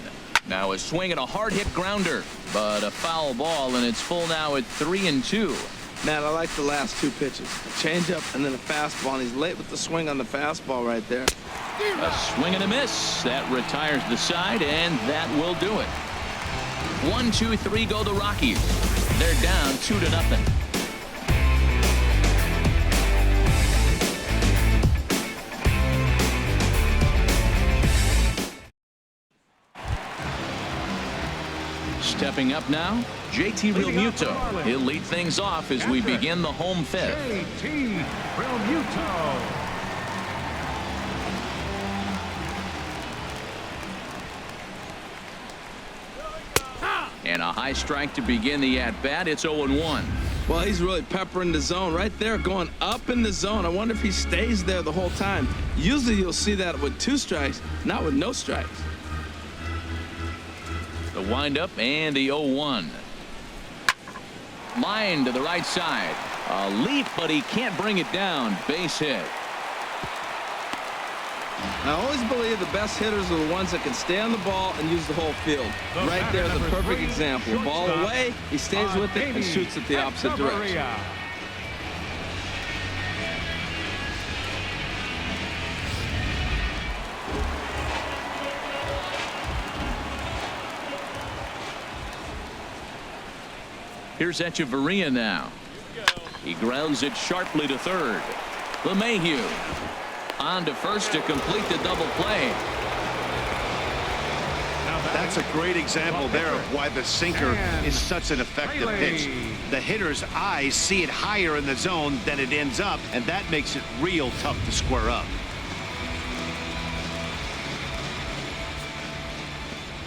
Now a swing and a hard hit grounder, but a foul ball, and it's full now at 3-2. Man, I like the last 2 pitches. A changeup and then a fastball, and he's late with the swing on the fastball right there. A swing and a miss. That retires the side, and that will do it. 1, 2, 3 go the Rockies. They're down 2-0. Stepping up now, JT Realmuto. He'll lead things off as we begin the home fifth. JT Realmuto. And a high strike to begin the at-bat. It's 0-1. Well, he's really peppering the zone right there, going up in the zone. I wonder if he stays there the whole time. Usually you'll see that with 2 strikes, not with no strikes. The windup and the 0-1. Line to the right side. A leap, but he can't bring it down. Base hit. I always believe the best hitters are the ones that can stay on the ball and use the whole field. Right there, the perfect example. Ball away, he stays with it and shoots it the opposite direction. Here's Echeverria now. He grounds it sharply to third. LeMahieu on to first to complete the double play. That's a great example there of why the sinker is such an effective pitch. The hitter's eyes see it higher in the zone than it ends up, and that makes it real tough to square up.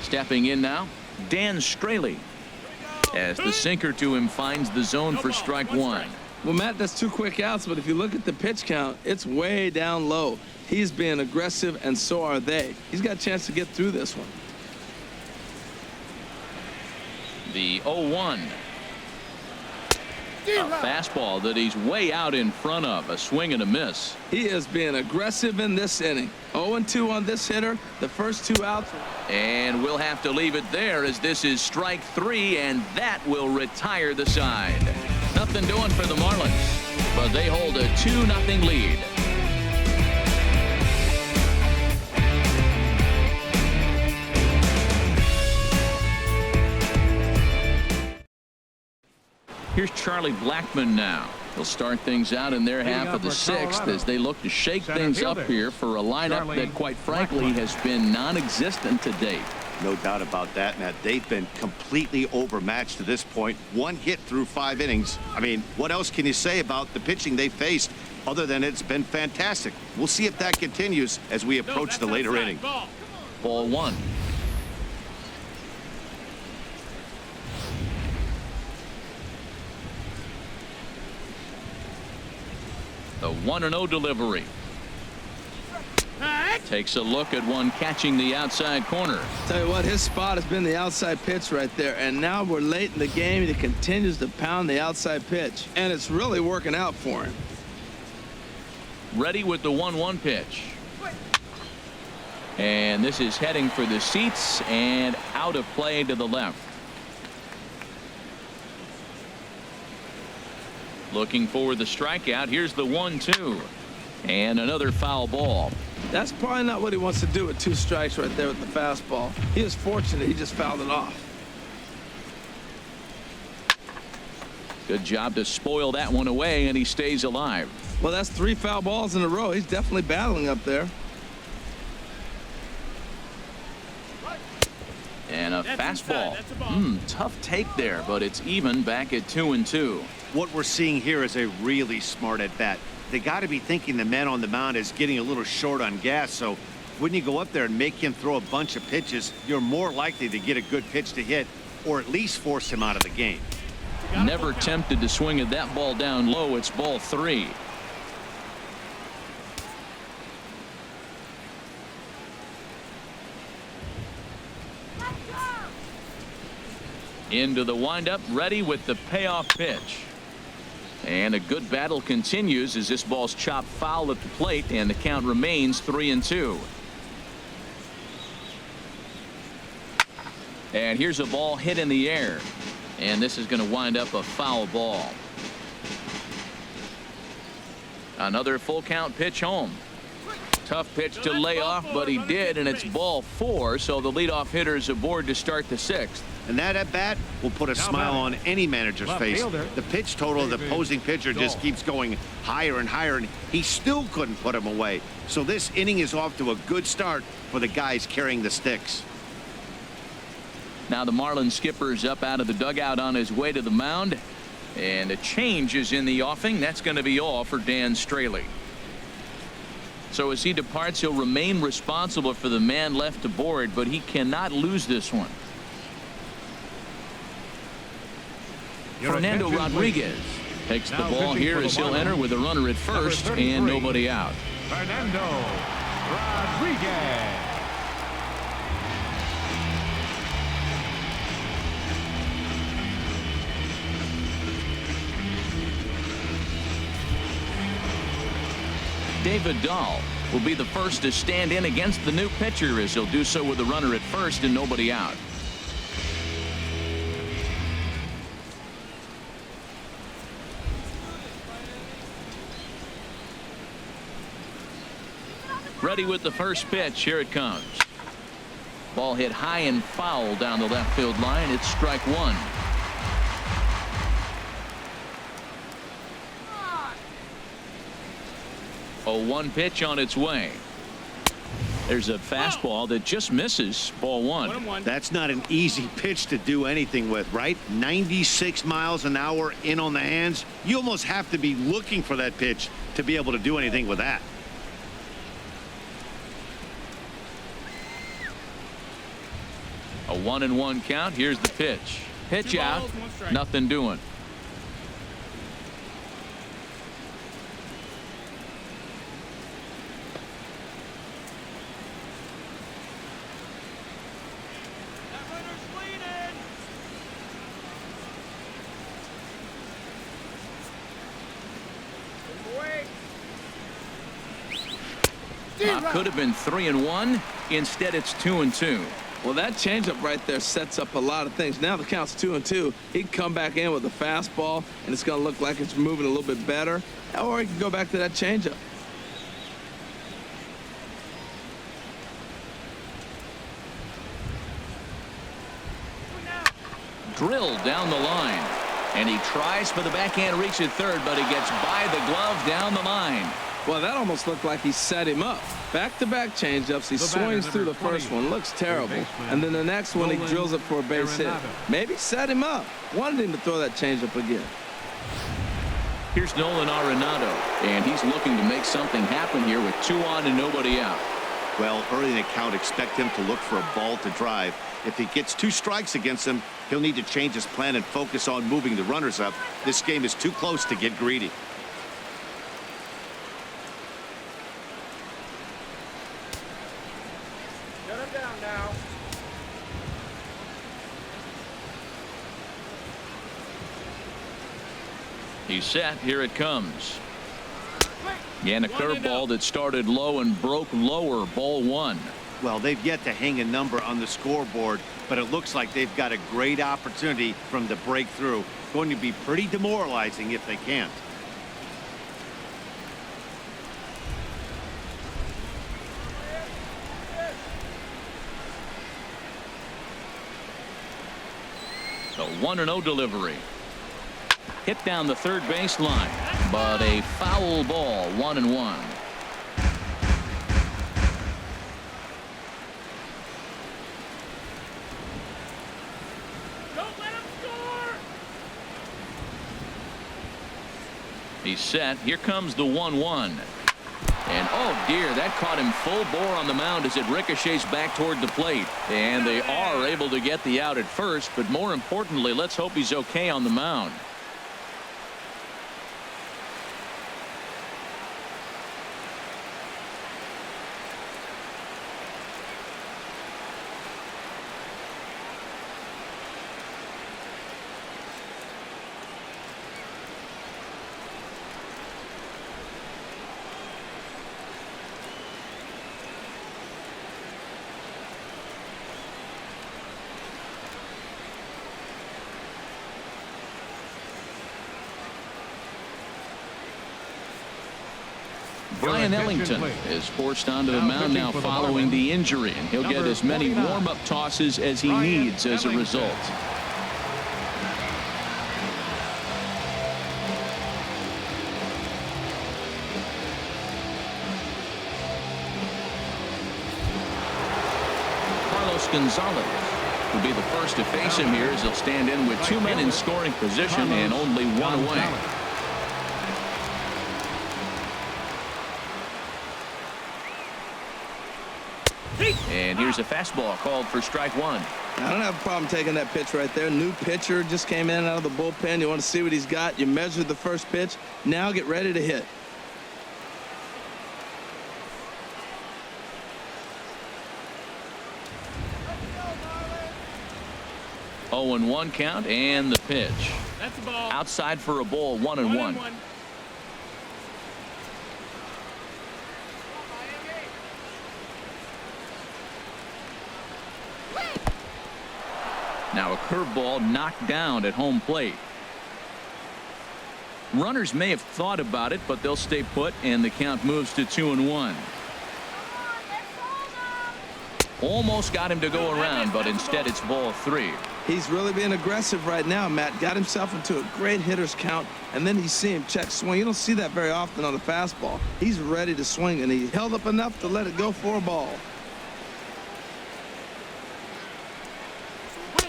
Stepping in now, Dan Straley. As the sinker to him finds the zone for strike one. Well, Matt, that's 2 quick outs, but if you look at the pitch count, it's way down low. He's being aggressive, and so are they. He's got a chance to get through this one. The 0-1. A fastball that he's way out in front of. A swing and a miss. He is being aggressive in this inning. 0-2 on this hitter. The first 2 outs. And we'll have to leave it there as this is strike 3, and that will retire the side. Nothing doing for the Marlins, but they hold a 2-0 lead. Here's Charlie Blackmon now. He'll start things out in their half of the 6th as they look to shake things up here for a lineup that, quite frankly, has been non-existent to date. No doubt about that, Matt. They've been completely overmatched to this point. 1 hit through 5 innings. I mean, what else can you say about the pitching they faced other than it's been fantastic? We'll see if that continues as we approach the later inning. Ball 1. The 1-0 delivery. Takes a look at one catching the outside corner. Tell you what, his spot has been the outside pitch right there, and now we're late in the game and he continues to pound the outside pitch, and it's really working out for him. Ready with the 1-1 pitch. And this is heading for the seats and out of play to the left. Looking for the strikeout. Here's the 1-2 and another foul ball. That's probably not what he wants to do with 2 strikes right there with the fastball. He is fortunate he just fouled it off. Good job to spoil that one away, and he stays alive. Well, that's 3 foul balls in a row. He's definitely battling up there. And a fastball. Tough take there, but it's even back at 2-2. What we're seeing here is a really smart at bat. They got to be thinking the man on the mound is getting a little short on gas, so when you go up there and make him throw a bunch of pitches, you're more likely to get a good pitch to hit or at least force him out of the game. Never tempted to swing at that ball down low. It's ball 3. Into the windup, ready with the payoff pitch. And a good battle continues as this ball's chopped foul at the plate, and the count remains 3-2. And here's a ball hit in the air, and this is going to wind up a foul ball. Another full count pitch home. Tough pitch to lay off, but he did, and it's ball 4, so the leadoff hitter is aboard to start the 6th. And that at bat will put a smile on any manager's face. The pitch total of the opposing pitcher just keeps going higher and higher, and he still couldn't put him away. So this inning is off to a good start for the guys carrying the sticks. Now the Marlins skipper's up out of the dugout on his way to the mound. And a change is in the offing. That's going to be all for Dan Straley. So as he departs, he'll remain responsible for the man left aboard, but he cannot lose this one. Fernando Rodriguez takes the ball here as he'll enter with a runner at first and nobody out. Fernando Rodriguez. David Dahl will be the first to stand in against the new pitcher as he'll do so with a runner at first and nobody out. Ready with the first pitch. Here it comes. Ball hit high and foul down the left field line. It's strike one. A 1 pitch on its way. There's a fastball that just misses. Ball one. That's not an easy pitch to do anything with, right? 96 miles an hour in on the hands. You almost have to be looking for that pitch to be able to do anything with that. A 1-1 count. Here's the pitch. Pitch out. Nothing doing. Could have been 3-1. Instead, it's 2-2. Well, that changeup right there sets up a lot of things. Now the count's 2-2. He can come back in with a fastball, and it's going to look like it's moving a little bit better. Or he can go back to that changeup. Drilled down the line. And he tries for the backhand reach at third, but he gets by the glove down the line. Well, that almost looked like he set him up. Back-to-back changeups. He swings through the first one. Looks terrible. And then the next one, he drills it for a base hit. Maybe set him up. Wanted him to throw that changeup again. Here's Nolan Arenado, and he's looking to make something happen here with 2 on and nobody out. Well, early in the count, expect him to look for a ball to drive. If he gets 2 strikes against him, he'll need to change his plan and focus on moving the runners up. This game is too close to get greedy. He's set. Here it comes. And a curveball that started low and broke lower. Ball one. Well, they've yet to hang a number on the scoreboard, but it looks like they've got a great opportunity from the breakthrough. Going to be pretty demoralizing if they can't. The 1-0 delivery. Hit down the third base line, but a foul ball. 1-1. He's set. Here comes the 1-1. And oh dear, that caught him full bore on the mound as it ricochets back toward the plate. And they are able to get the out at first, but more importantly, let's hope he's okay on the mound. Brian Ellington is forced onto the mound now following the injury, and he'll get as many warm-up tosses as he needs as a result. Carlos Gonzalez will be the first to face him here as he'll stand in with 2 men in scoring position and only 1 away. And here's a fastball called for strike 1. I don't have a problem taking that pitch right there. New pitcher just came in out of the bullpen. You want to see what he's got. You measure the first pitch. Now get ready to hit. Oh, and 1 count and the pitch. That's the ball. Outside for a ball, 1-1. Now a curveball knocked down at home plate. Runners may have thought about it, but they'll stay put, and the count moves to 2-1. Almost got him to go around, but instead it's ball 3. He's really being aggressive right now, Matt. Got himself into a great hitter's count, and then you see him check swing. You don't see that very often on the fastball. He's ready to swing, and he held up enough to let it go for a ball.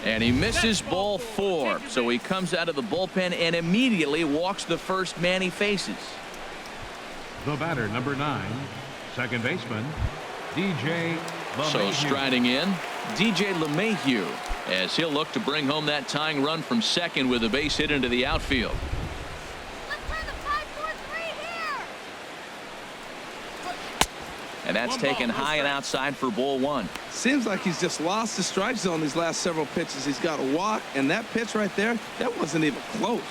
And he misses ball 4, so he comes out of the bullpen and immediately walks the first man he faces. The batter, number 9, second baseman, DJ LeMahieu. So striding in, DJ LeMahieu, as he'll look to bring home that tying run from second with a base hit into the outfield. Let's run the 5-4-3 here. And that's taken high and outside for ball 1. Seems like he's just lost the strike zone these last several pitches. He's got a walk, and that pitch right there, that wasn't even close.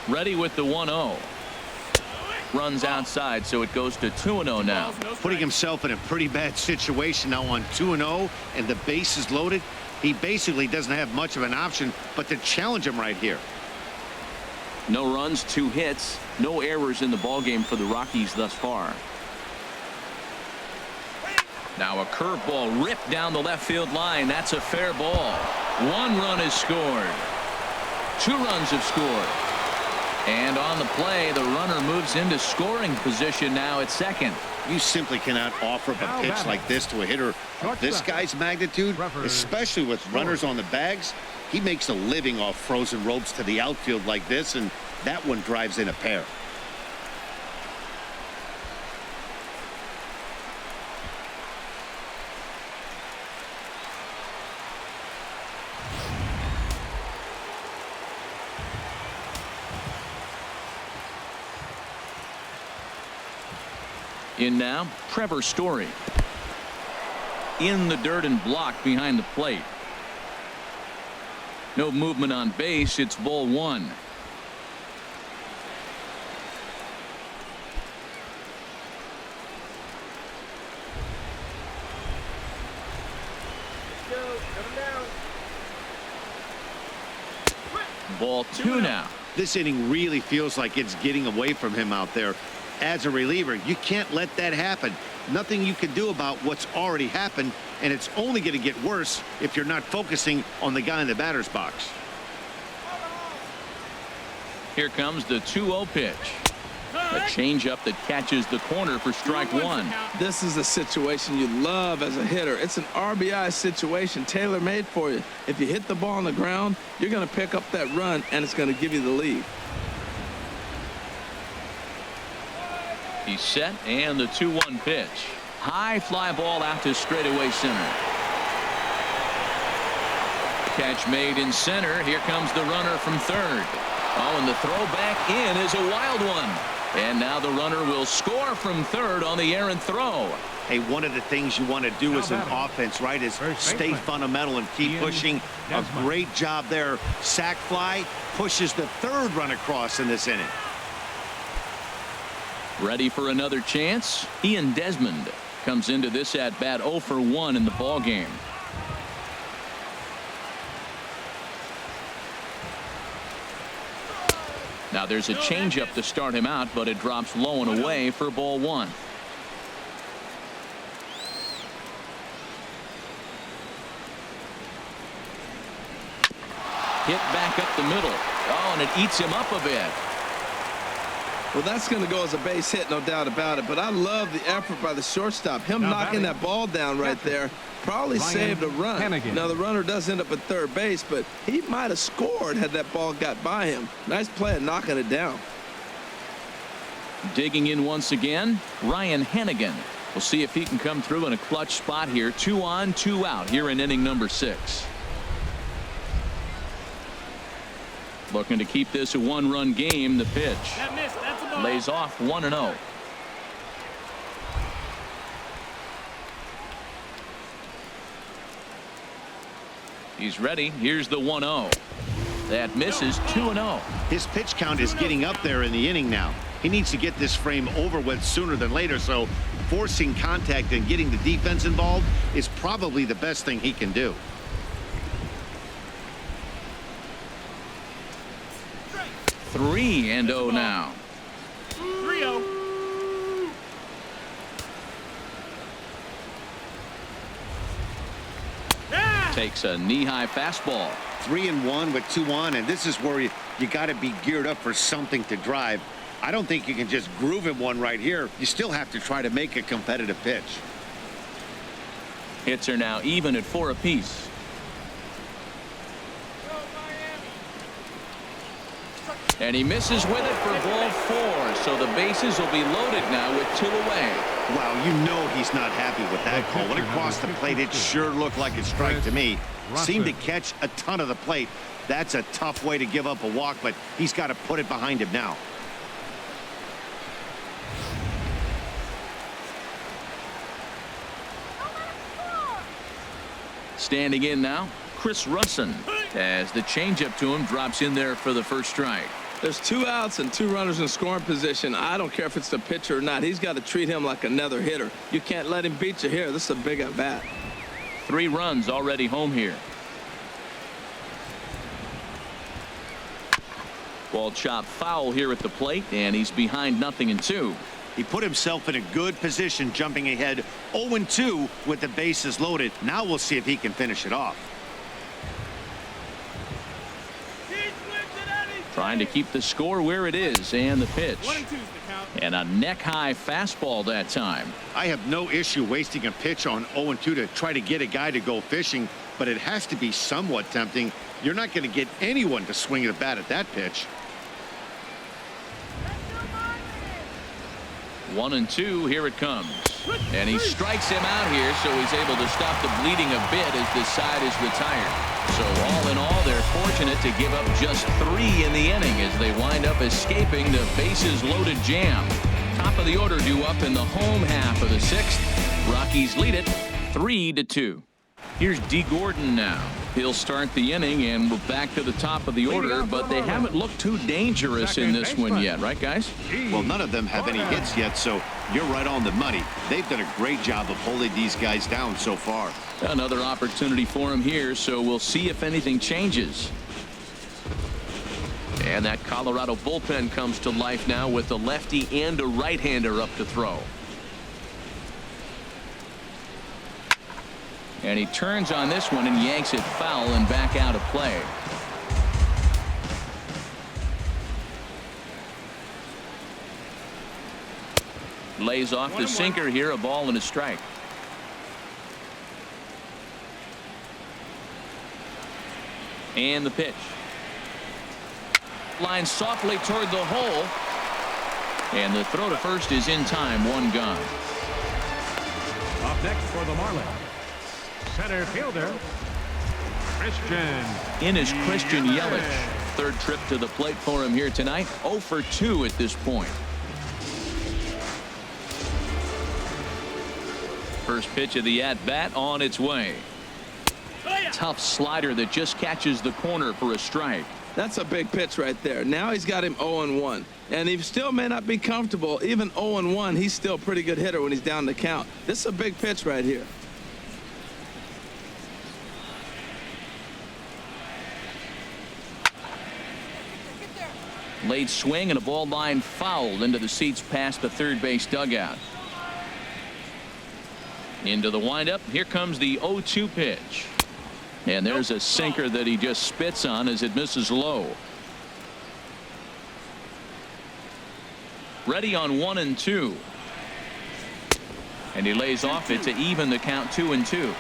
Ready with the 1-0. Runs outside, so it goes to 2-0 now. Putting himself in a pretty bad situation now on 2-0, and the base is loaded. He basically doesn't have much of an option but to challenge him right here. No runs, 2 hits, no errors in the ballgame for the Rockies thus far. Now a curveball ripped down the left field line. That's a fair ball. 1 run is scored. 2 runs have scored. And on the play, the runner moves into scoring position now at second. You simply cannot offer up a pitch like this to a hitter of this guy's magnitude, especially with runners on the bags. He makes a living off frozen ropes to the outfield like this, and that one drives in a pair. In now, Trevor Story. In the dirt and blocked behind the plate. No movement on base. It's ball 1. Ball 2 now. This inning really feels like it's getting away from him out there. As a reliever, you can't let that happen. Nothing you can do about what's already happened, and it's only going to get worse if you're not focusing on the guy in the batter's box. Here comes the 2-0 pitch. A changeup that catches the corner for strike 1. This is a situation you love as a hitter. It's an RBI situation tailor-made for you. If you hit the ball on the ground, you're going to pick up that run, and it's going to give you the lead. He's set, and the 2-1 pitch. High fly ball out to straightaway center. Catch made in center. Here comes the runner from third. Oh, and the throw back in is a wild one. And now the runner will score from third on the errant throw. Hey, one of the things you want to do as an offense, right, is stay fundamental and keep pushing. A great job there. Sac fly pushes the third run across in this inning. Ready for another chance? Ian Desmond comes into this at bat 0 for 1 in the ball game. Now there's a changeup to start him out, but it drops low and away for ball 1. Hit back up the middle. Oh, and it eats him up a bit. Well, that's going to go as a base hit, no doubt about it. But I love the effort by the shortstop. Him knocking that ball down right there probably saved a run. Now, the runner does end up at third base, but he might have scored had that ball got by him. Nice play at knocking it down. Digging in once again, Ryan Hennigan. We'll see if he can come through in a clutch spot here. 2 on, 2 out here in inning number 6. Looking to keep this a 1-run game. The pitch lays off 1-0. He's ready. Here's the 1-0. That misses. 2-0. His pitch count is getting up there in the inning now. He needs to get this frame over with sooner than later, so forcing contact and getting the defense involved is probably the best thing he can do. 3-0 now. 3-0. Takes a knee-high fastball. 3-1 with 2 on, and this is where you got to be geared up for something to drive. I don't think you can just groove him one right here. You still have to try to make a competitive pitch. Hits are now even at 4 apiece. And he misses with it for ball 4. So the bases will be loaded now with 2 away. Wow, you know he's not happy with that call. When it crossed the plate, it sure looked like a strike to me. Seemed to catch a ton of the plate. That's a tough way to give up a walk, but he's got to put it behind him now. Standing in now, Chris Russin, as the changeup to him drops in there for the first strike. There's 2 outs and 2 runners in scoring position. I don't care if it's the pitcher or not. He's got to treat him like another hitter. You can't let him beat you here. This is a big at bat. 3 runs already home here. Ball chopped foul here at the plate, and he's behind 0-2. He put himself in a good position, jumping ahead 0-2 with the bases loaded. Now we'll see if he can finish it off. Trying to keep the score where it is, and the pitch. And a neck-high fastball that time. I have no issue wasting a pitch on 0-2 to try to get a guy to go fishing, but it has to be somewhat tempting. You're not going to get anyone to swing the bat at that pitch. 1-2, here it comes. And he strikes him out here, so he's able to stop the bleeding a bit as this side is retired. So all in all, they're fortunate to give up just 3 in the inning as they wind up escaping the bases loaded jam. Top of the order due up in the home half of the 6th. Rockies lead it 3-2. Here's D. Gordon now. He'll start the inning, and we're back to the top of the order, but they haven't looked too dangerous in this one yet, right, guys? Well, none of them have any hits yet, so you're right on the money. They've done a great job of holding these guys down so far. Another opportunity for him here, so we'll see if anything changes. And that Colorado bullpen comes to life now with a lefty and a right-hander up to throw. And he turns on this one and yanks it foul and back out of play. Lays off the sinker here, a ball and a strike. And the pitch. Line softly toward the hole. And the throw to first is in time, 1 gone. Up next for the Marlins, center fielder, Christian. In is Christian Yelich. 3rd trip to the plate for him here tonight. 0 for 2 at this point. First pitch of the at-bat on its way. Tough slider that just catches the corner for a strike. That's a big pitch right there. Now he's got him 0-1. And he still may not be comfortable. Even 0-1, he's still a pretty good hitter when he's down the count. This is a big pitch right here. Late swing and a ball line fouled into the seats past the 3rd base dugout. Into the windup. Here comes the 0-2 pitch. And there's a sinker that he just spits on as it misses low. Ready on 1-2. And he lays off it to even the count 2-2.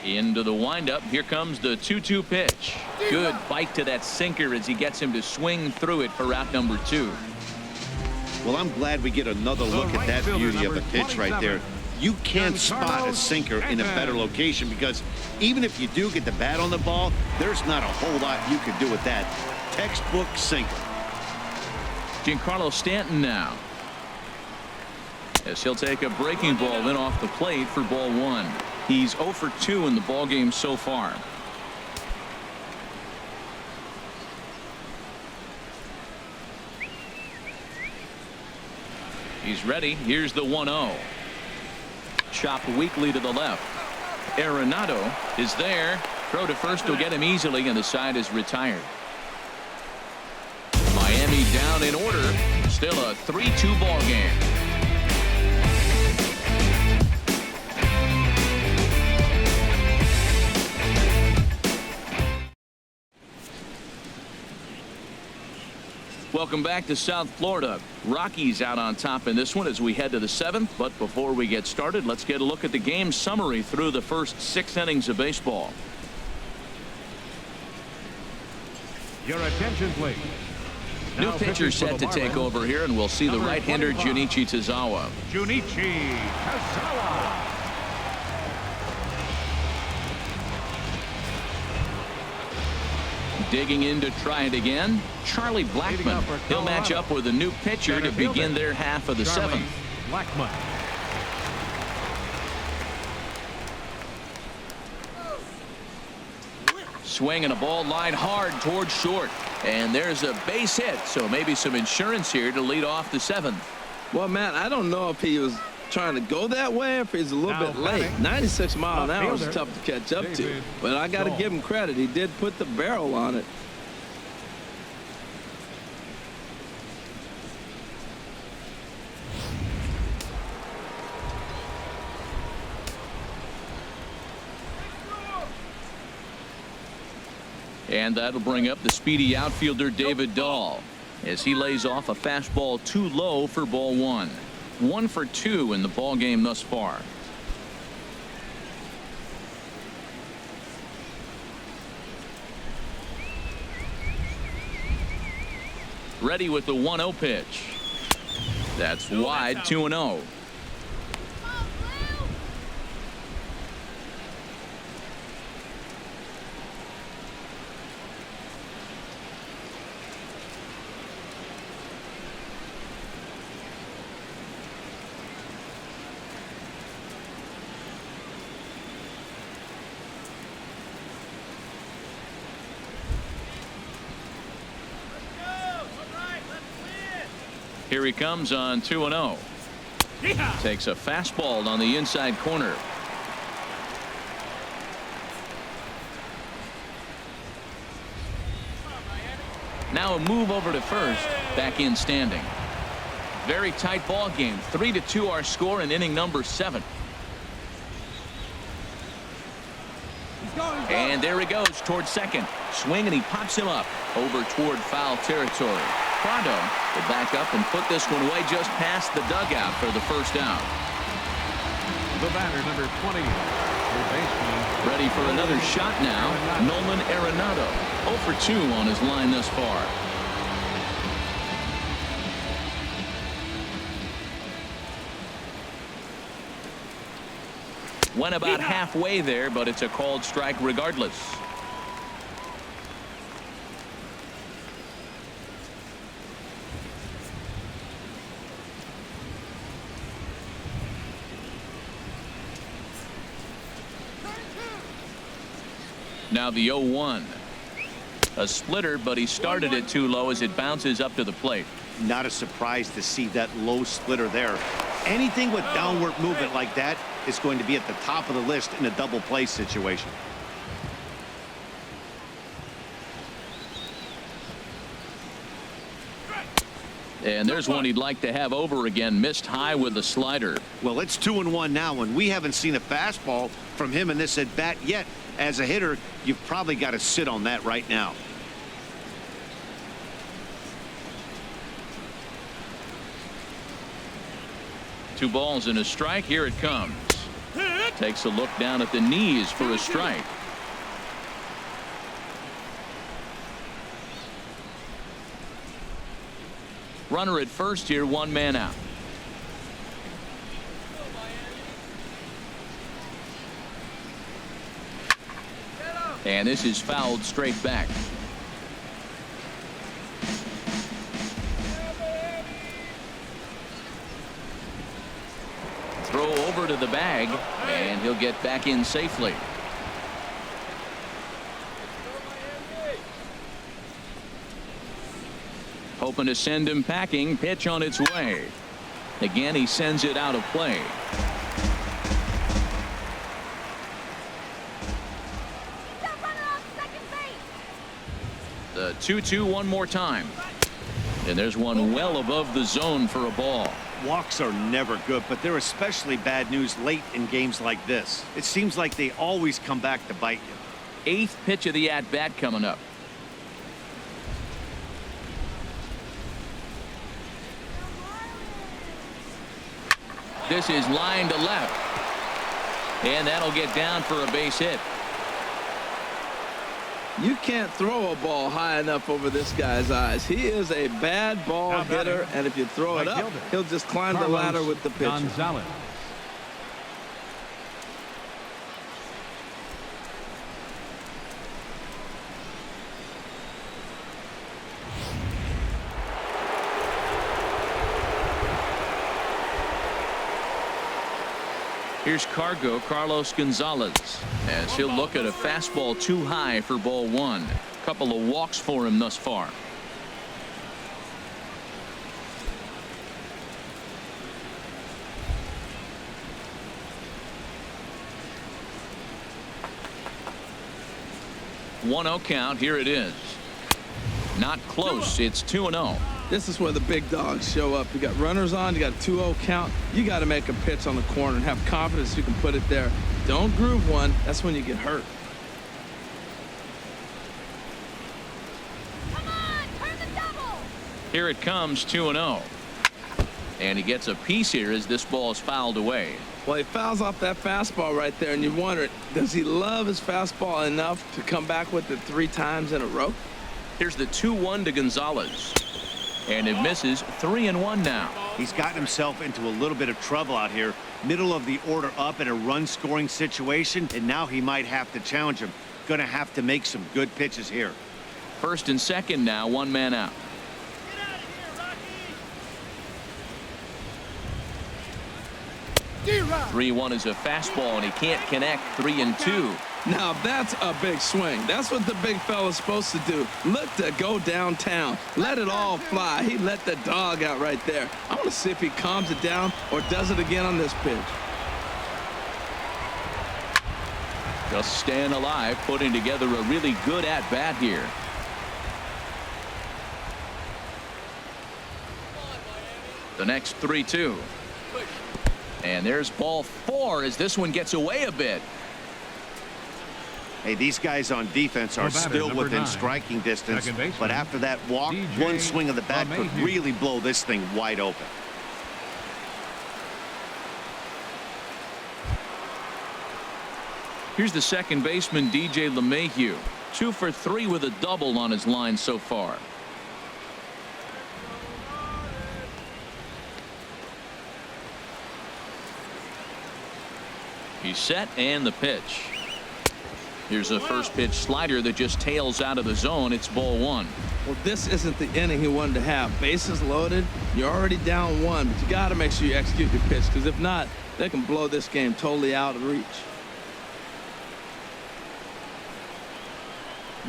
Into the windup. Here comes the 2-2 pitch. Good bite to that sinker as he gets him to swing through it for out number 2. Well, I'm glad we get another look at that beauty of a pitch right there. You can't spot a sinker in a better location because even if you do get the bat on the ball, there's not a whole lot you can do with that. Textbook sinker. Giancarlo Stanton now, as he'll take a breaking ball in off the plate for ball 1. He's 0 for 2 in the ball game so far. He's ready. Here's the 1-0. Chopped weakly to the left. Arenado is there. Throw to first will get him easily, and the side is retired. Miami down in order. Still a 3-2 ball game. Welcome back to South Florida. Rockies out on top in this one as we head to the 7th. But before we get started, let's get a look at the game summary through the first 6 innings of baseball. Your attention, please. New Now pitcher pitching for set to the take Marlins, over here, and we'll see the number right-hander 25. Junichi Tazawa. Junichi Tazawa. Digging in to try it again, Charlie Blackmon. He'll match up with a new pitcher to begin their half of the 7th. Blackmon. Swinging a ball line hard towards short. And there's a base hit, so maybe some insurance here to lead off the 7th. Well, Matt, I don't know if he was trying to go that way or if he's a little bit late. 96 miles an hour is tough to catch up to. But I got to give him credit. He did put the barrel on it. And that'll bring up the speedy outfielder David Dahl as he lays off a fastball too low for ball 1. 1 for 2 in the ball game thus far. Ready with the 1-0 pitch. That's wide. 2-0. Here he comes on 2-0. Takes a fastball on the inside corner. Now a move over to first. Back in standing. Very tight ball game. 3-2 our score in inning number 7. And there he goes towards second. Swing, and he pops him up over toward foul territory. Prado will back up and put this one away just past the dugout for the first out. The batter, number 20. Ready for another shot now. Nolan Arenado. 0 for 2 on his line thus far. Went about halfway there, but it's a called strike regardless. Now the 0-1. A splitter, but he started it too low as it bounces up to the plate. Not a surprise to see that low splitter there. Anything with downward movement like that is going to be at the top of the list in a double play situation. And there's one he'd like to have over again. Missed high with the slider. Well, it's 2-1 now, and we haven't seen a fastball from him in this at bat yet. As a hitter, you've probably got to sit on that right now. 2 balls and a strike. Here it comes. Takes a look down at the knees for a strike. Runner at first here, 1 man out. And this is fouled straight back. Throw over to the bag, and he'll get back in safely. Hoping to send him packing. Pitch on its way. Again, he sends it out of play. The 2-2 one more time. And there's one well above the zone for a ball. Walks are never good, but they're especially bad news late in games like this. It seems like they always come back to bite you. 8th pitch of the at-bat coming up. This is line to left. And that'll get down for a base hit. You can't throw a ball high enough over this guy's eyes. He is a bad ball hitter, and if you throw it up, he'll just climb the ladder with the pitcher. Gonzalez. Here's Carlos Gonzalez, as he'll look at a fastball too high for ball 1. Couple of walks for him thus far. One 0 count. Here it is. Not close. It's 2-0. This is where the big dogs show up. You got runners on, you got a 2-0 count. You got to make a pitch on the corner and have confidence you can put it there. Don't groove one. That's when you get hurt. Come on, turn the double. Here it comes, 2-0. And he gets a piece here as this ball is fouled away. Well, he fouls off that fastball right there, and you wonder, does he love his fastball enough to come back with it 3 times in a row? Here's the 2-1 to Gonzalez. And it misses. 3-1 now. He's gotten himself into a little bit of trouble out here. Middle of the order up in a run-scoring situation, and now he might have to challenge him. Going to have to make some good pitches here. First and second now, 1 man out. Get out of here, Rocky. 3-1 is a fastball, and he can't connect. 3-2. Now that's a big swing. That's what the big fella's supposed to do. Look to go downtown. Let it all fly. He let the dog out right there. I want to see if he calms it down or does it again on this pitch. Just staying alive, putting together a really good at-bat here. The next 3-2. And there's ball 4 as this one gets away a bit. Hey, these guys on defense are still within striking distance, but after that walk, one swing of the bat could really blow this thing wide open. Here's the second baseman, DJ LeMahieu. 2 for 3 with a double on his line so far. He's set, and the pitch. Here's a first pitch slider that just tails out of the zone. It's ball 1. Well, this isn't the inning he wanted to have. Bases loaded. You're already down 1, but you got to make sure you execute your pitch, because if not, they can blow this game totally out of reach.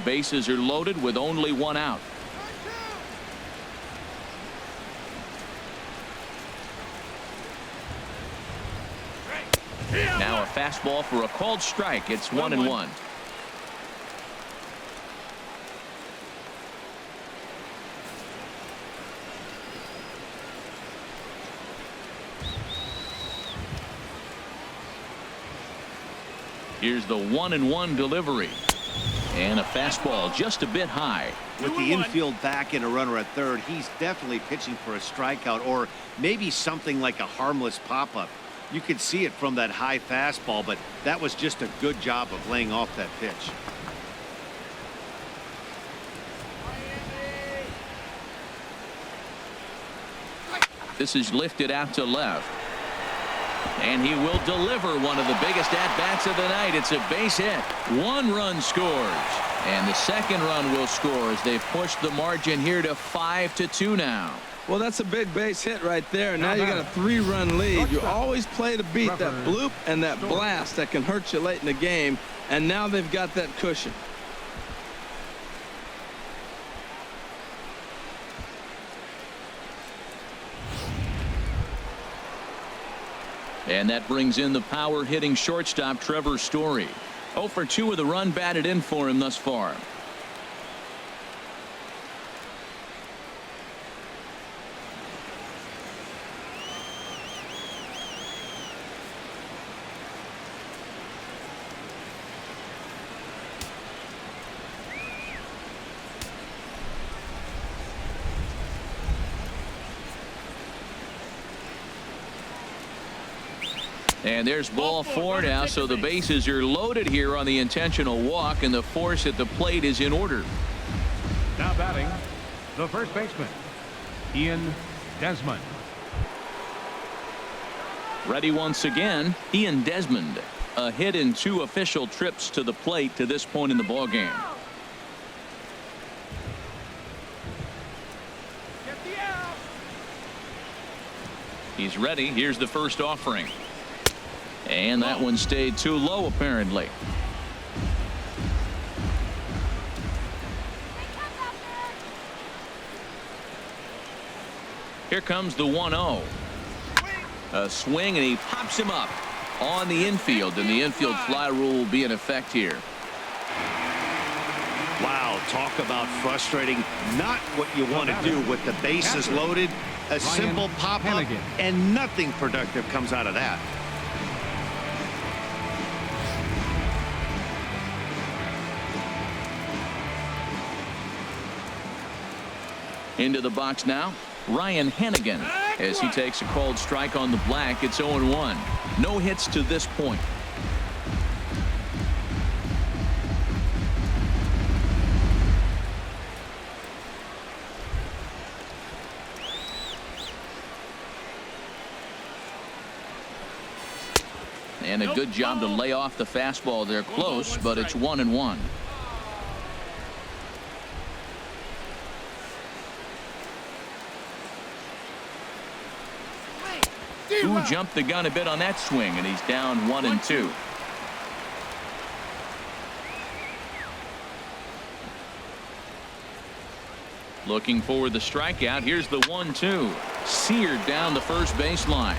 Bases are loaded with only 1 out. Now a fastball for a called strike. It's 1-1. Here's the 1-1 delivery. And a fastball just a bit high. With the infield back and a runner at third, he's definitely pitching for a strikeout or maybe something like a harmless pop-up. You could see it from that high fastball, but that was just a good job of laying off that pitch. This is lifted out to left. And he will deliver one of the biggest at-bats of the night. It's a base hit. 1 run scores. And the second run will score as they've pushed the margin here to 5-2 now. Well, that's a big base hit right there. Now you got a 3-run lead. You always play to beat that bloop and that blast that can hurt you late in the game. And now they've got that cushion. And that brings in the power hitting shortstop Trevor Story. 0 for 2 with a run batted in for him thus far. And there's ball 4 now, so the bases are loaded here on the intentional walk, and the force at the plate is in order. Now batting, the first baseman, Ian Desmond. Ready once again, Ian Desmond. A hit in 2 official trips to the plate to this point in the ballgame. He's ready. Here's the first offering. And that one stayed too low, apparently. Here comes the 1-0. A swing, and he pops him up on the infield, and the infield fly rule will be in effect here. Wow, talk about frustrating. Not what you want to do with the bases loaded. A simple pop-up, and nothing productive comes out of that. Into the box now, Ryan Hannigan, as he takes a called strike on the black. It's 0-1. No hits to this point. And a good job to lay off the fastball. They're close, but it's 1-1. Who jumped the gun a bit on that swing, and he's down 1-2. Looking for the strikeout. Here's the 1-2. Seared down the first baseline.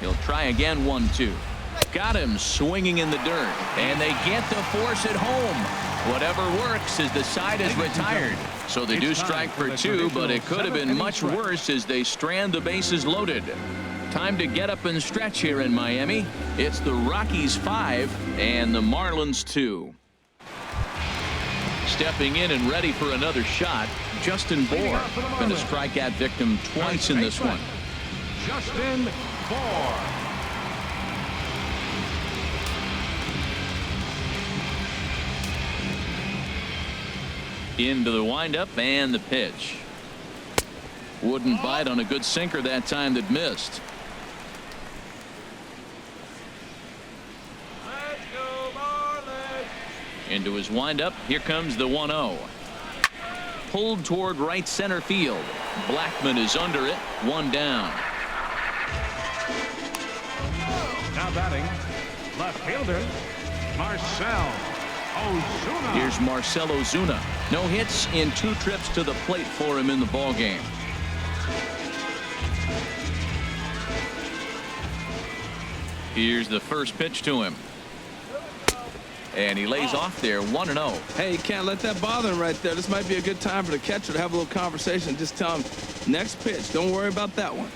He'll try again. 1-2. Got him swinging in the dirt, and they get the force at home. Whatever works as the side is retired. So they do strike for 2, but it could have been much worse as they strand the bases loaded. Time to get up and stretch here in Miami. It's the Rockies 5 and the Marlins 2. Stepping in and ready for another shot, Justin Bohr. Been a strikeout victim twice in this one. Justin Bohr. Into the windup and the pitch. Wouldn't bite on a good sinker that time that missed. Let's go, Marlins. Into his windup. Here comes the 1-0. Pulled toward right center field. Blackman is under it. 1 down. Now batting, left fielder, Marcell Ozuna. Here's Marcell Ozuna. No hits in 2 trips to the plate for him in the ballgame. Here's the first pitch to him. And he lays off there. 1-0. Hey, you can't let that bother him right there. This might be a good time for the catcher to have a little conversation. Just tell him, next pitch. Don't worry about that one.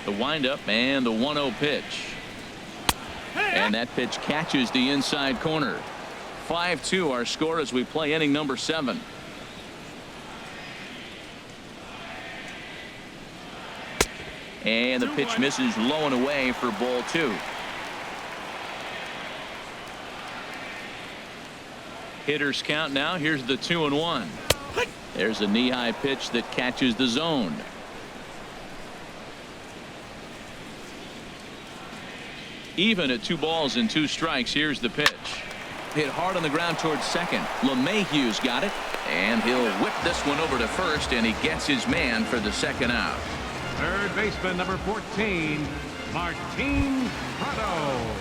The windup and the 1-0 pitch. And that pitch catches the inside corner. 5-2 our score as we play inning number 7. And the pitch misses low and away for ball 2. Hitters count now. Here's the 2-1. There's a knee-high pitch that catches the zone. Even at 2 balls and 2 strikes. Here's the pitch. Hit hard on the ground towards second. LeMahieu's got it, and he'll whip this one over to first, and he gets his man for the second out. Third baseman, number 14, Martin Prado.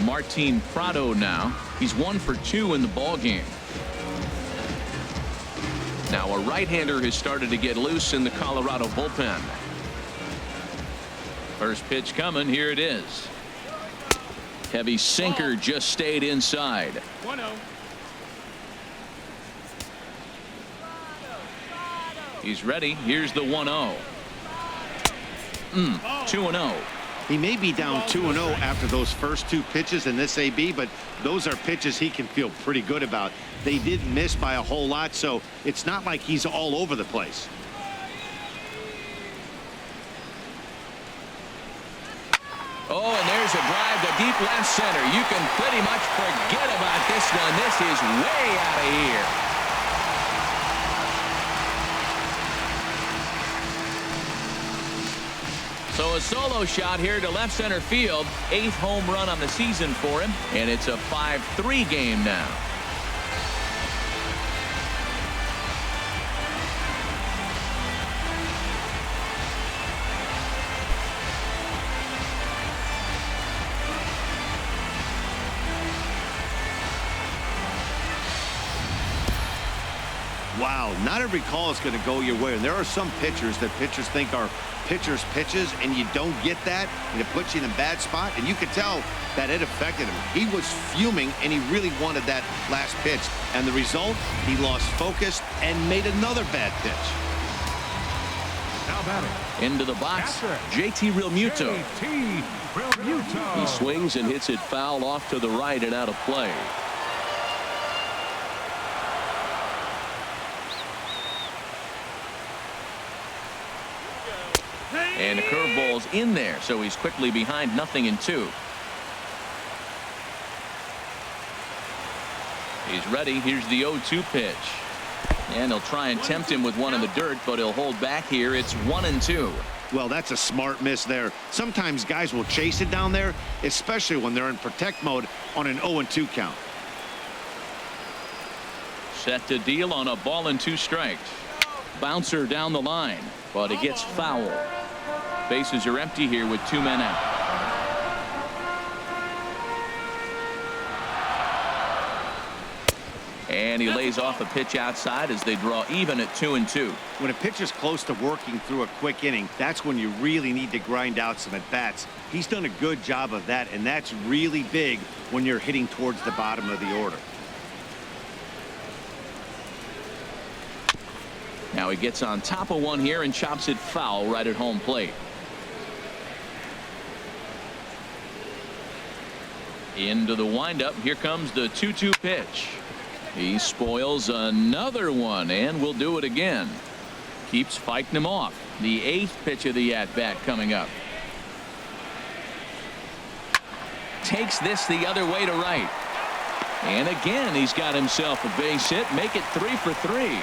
Martin Prado now. He's 1 for 2 in the ball game. Now a right-hander has started to get loose in the Colorado bullpen. First pitch coming. Here it is. Heavy sinker just stayed inside. 1-0. He's ready. Here's the 1-0. 2-0. He may be down 2-0 after those first 2 pitches in this AB, but those are pitches he can feel pretty good about. They did miss by a whole lot, so it's not like he's all over the place. Oh, and there's a drive to deep left center. You can pretty much forget about this one. This is way out of here. So a solo shot here to left center field. 8th home run on the season for him, and it's a 5-3 game now. Wow, not every call is going to go your way, and there are some pitchers that pitchers think are pitchers' pitches, and you don't get that, and it puts you in a bad spot, and you could tell that it affected him. He was fuming, and he really wanted that last pitch, and the result, he lost focus and made another bad pitch. Now batting. Into the box, JT Realmuto. JT Realmuto. He swings and hits it foul off to the right and out of play. And the curveball's in there, so he's quickly behind 0-2. He's ready. Here's the 0-2 pitch. And he'll try and tempt him with one in the dirt, but he'll hold back here. It's 1-2. Well, that's a smart miss there. Sometimes guys will chase it down there, especially when they're in protect mode on an 0-2 count. Set to deal on a ball and 2 strikes. Bouncer down the line, but it gets foul. Bases are empty here with 2 men out. And he lays off a pitch outside as they draw even at 2-2. When a pitcher's close to working through a quick inning, that's when you really need to grind out some at-bats. He's done a good job of that, and that's really big when you're hitting towards the bottom of the order. Now he gets on top of one here and chops it foul right at home plate. Into the windup. Here comes the 2-2 pitch. He spoils another one and will do it again. Keeps fighting him off. The 8th pitch of the at-bat coming up. Takes this the other way to right. And again he's got himself a base hit. Make it 3 for 3.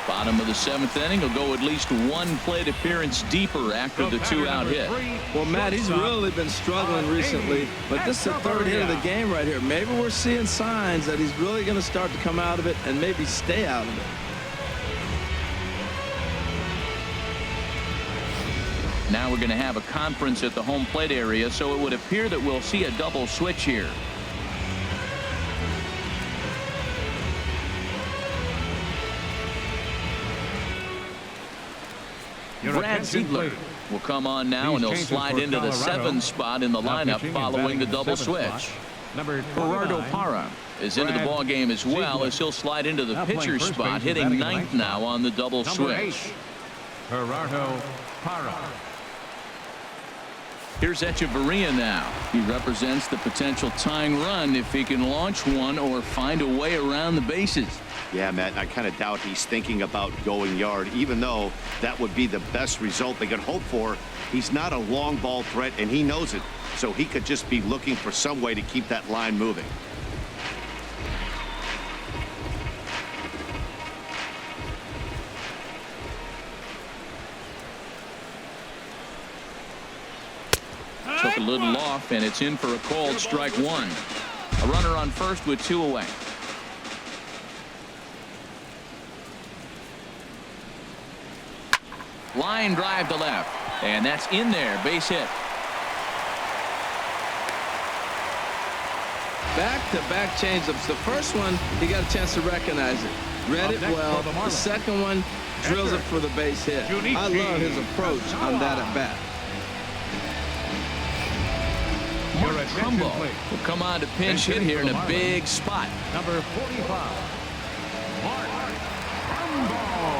Bottom of the 7th inning. He'll go at least 1 plate appearance deeper after the 2-out hit. Well, Matt, he's really been struggling recently, but this is the 3rd hit of the game right here. Maybe we're seeing signs that he's really going to start to come out of it and maybe stay out of it. Now we're going to have a conference at the home plate area, so it would appear that we'll see a double switch here. Brad Ziegler will come on now, and he'll slide into the 7th spot in the lineup following the double switch. Gerardo Parra is into the ball game as well, as he'll slide into the pitcher's spot, hitting 9th now on the double switch. Gerardo Parra. Here's Echeverria now. He represents the potential tying run if he can launch one or find a way around the bases. Yeah, Matt, I kind of doubt he's thinking about going yard, even though that would be the best result they could hope for. He's not a long ball threat, and he knows it, so he could just be looking for some way to keep that line moving. Took a little off, and it's in for a called strike one. A runner on first with 2 away. Line drive to left, and that's in there. Base hit. Back-to-back changeups. The first one, he got a chance to recognize it. Read it well. The second one drills it for the base hit. I love his approach on that at bat. Mark Trumbo will come on to pinch hit here in a big spot. Number 45, Mark Trumbo.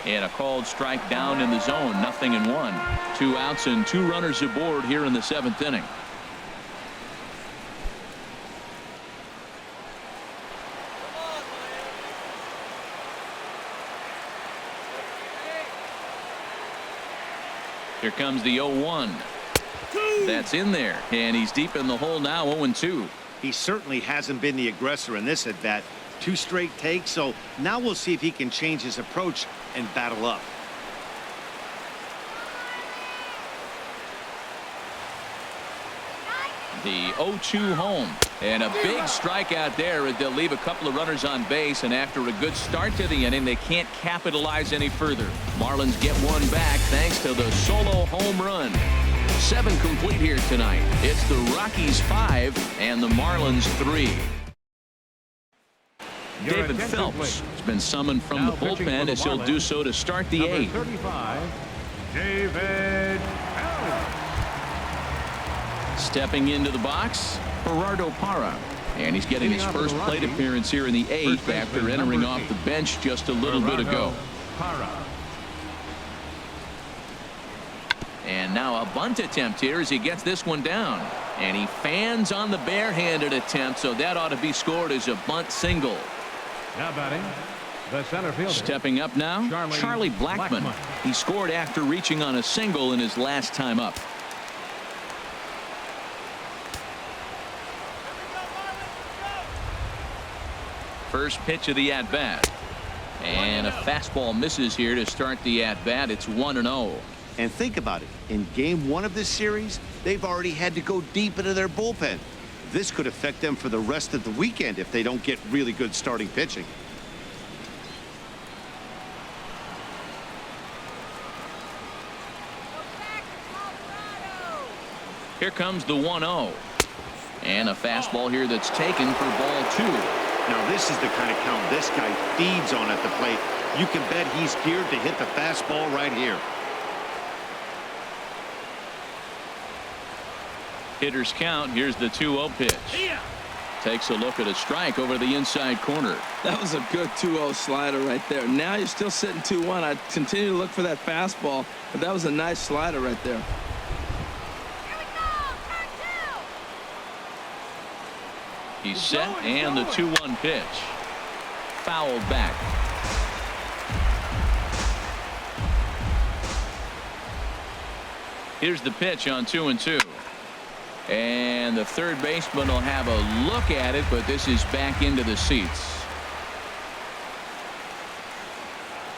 And a called strike down in the zone. 0-1. 2 outs and 2 runners aboard here in the 7th inning. Here comes the 0-1. That's in there, and he's deep in the hole now. 0-2. He certainly hasn't been the aggressor in this at bat. 2 straight takes, so now we'll see if he can change his approach and battle up. The 0-2 home, and a big strikeout there. They'll leave a couple of runners on base, and after a good start to the inning, they can't capitalize any further. Marlins get one back thanks to the solo home run. 7 complete here tonight. It's the Rockies 5 and the Marlins 3. David Phelps has been summoned from the bullpen as he'll do so to start the 8th. 35, David Phelps. Stepping into the box, Gerardo Parra. And he's getting his first plate appearance here in the 8th after entering off the bench just a little bit ago. And now a bunt attempt here as he gets this one down. And he fans on the barehanded attempt, so that ought to be scored as a bunt single. Now batting, the center fielder. Stepping up now, Charlie Blackmon. He scored after reaching on a single in his last time up. First pitch of the at-bat. And a fastball misses here to start the at-bat. It's 1-0. And think about it. In game 1 of this series, they've already had to go deep into their bullpen. This could affect them for the rest of the weekend if they don't get really good starting pitching. Here comes the 1-0. And a fastball here that's taken for ball 2. Now this is the kind of count this guy feeds on at the plate. You can bet he's geared to hit the fastball right here. Hitters count. Here's the 2-0 pitch. Takes a look at a strike over the inside corner. That was a good 2-0 slider right there. Now you're still sitting 2-1. I continue to look for that fastball, but that was a nice slider right there. He's set, and the 2-1 pitch. Fouled back. Here's the pitch on 2-2. And the third baseman will have a look at it, but this is back into the seats.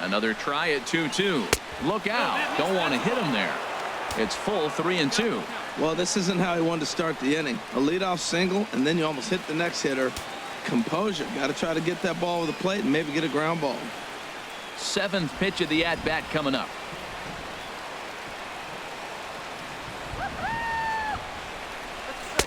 Another try at 2-2. Look out. Don't want to hit him there. It's full 3-2. Well, this isn't how he wanted to start the inning. A leadoff single, and then you almost hit the next hitter. Composure. Got to try to get that ball over the plate and maybe get a ground ball. 7th pitch of the at-bat coming up.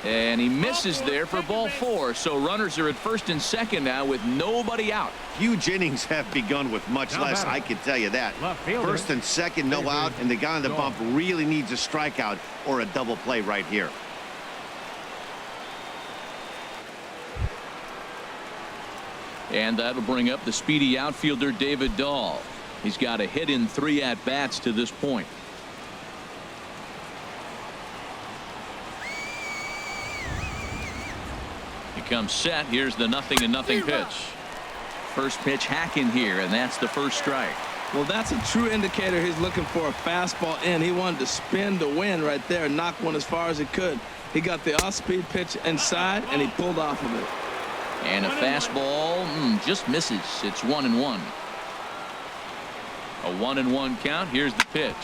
And he misses there for ball 4. So runners are at first and second now with nobody out. Huge innings have begun with much less, I can tell you that. First and second, no out, and the guy on the bump really needs a strikeout or a double play right here. And that'll bring up the speedy outfielder David Dahl. He's got a hit in 3 at-bats to this point. He comes set. Here's the 0-0 pitch. First pitch hacking here, and that's the first strike. Well, that's a true indicator he's looking for a fastball in. He wanted to spin the wind right there and knock one as far as he could. He got the off-speed pitch inside, and he pulled off of it. And a fastball just misses. It's 1-1. A 1-1 count. Here's the pitch.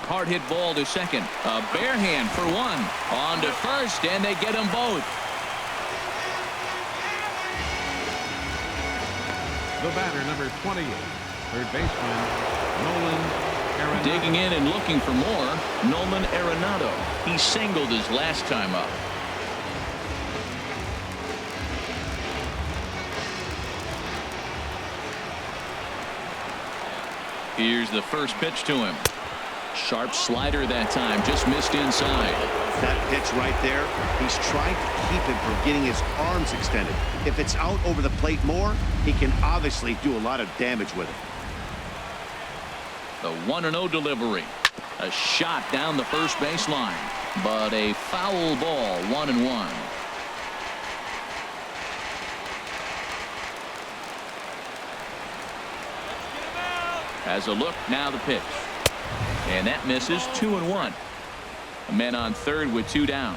Hard hit ball to second. A bare hand for 1. On to first, and they get them both. The batter, number 28, third baseman, Nolan Arenado. Digging in and looking for more, Nolan Arenado. He singled his last time up. Here's the first pitch to him. Sharp slider that time, just missed inside. That pitch right there, he's trying to keep him from getting his arms extended. If it's out over the plate more, he can obviously do a lot of damage with it. The 1-0 delivery. A shot down the first baseline, but a foul ball. 1-1. Has a look, now the pitch. And that misses. 2-1. A man on third with 2 down.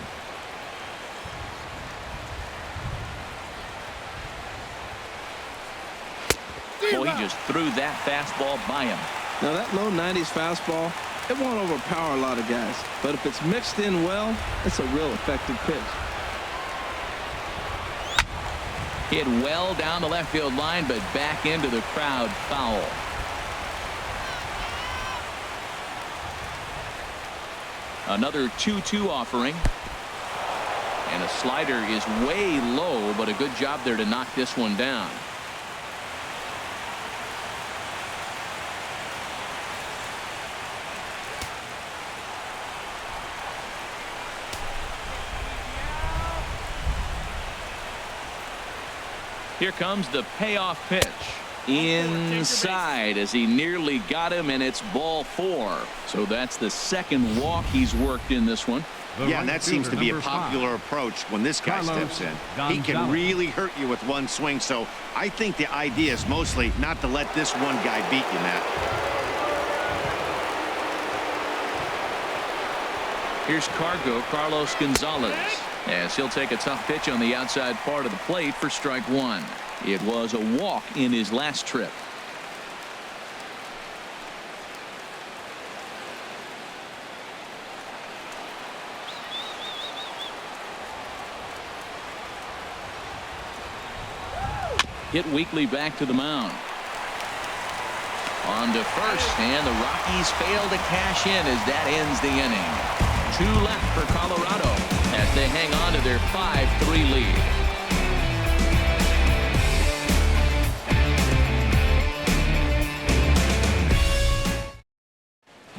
Boy, he just threw that fastball by him. Now that low 90s fastball, it won't overpower a lot of guys, but if it's mixed in well, it's a real effective pitch. Hit well down the left field line, but back into the crowd. Foul. Another 2-2 offering. And a slider is way low, but a good job there to knock this one down. Here comes the payoff pitch. Inside as he nearly got him, and it's ball 4. So that's the second walk he's worked in this one. Yeah, and that seems to be a popular approach when this guy steps in. He can really hurt you with one swing, so I think the idea is mostly not to let this one guy beat you, Matt. Here's Carlos Gonzalez, as he'll take a tough pitch on the outside part of the plate for strike 1. It was a walk in his last trip. Hit weakly back to the mound. On to first, and the Rockies fail to cash in as that ends the inning. 2 left for Colorado as they hang on to their 5-3 lead.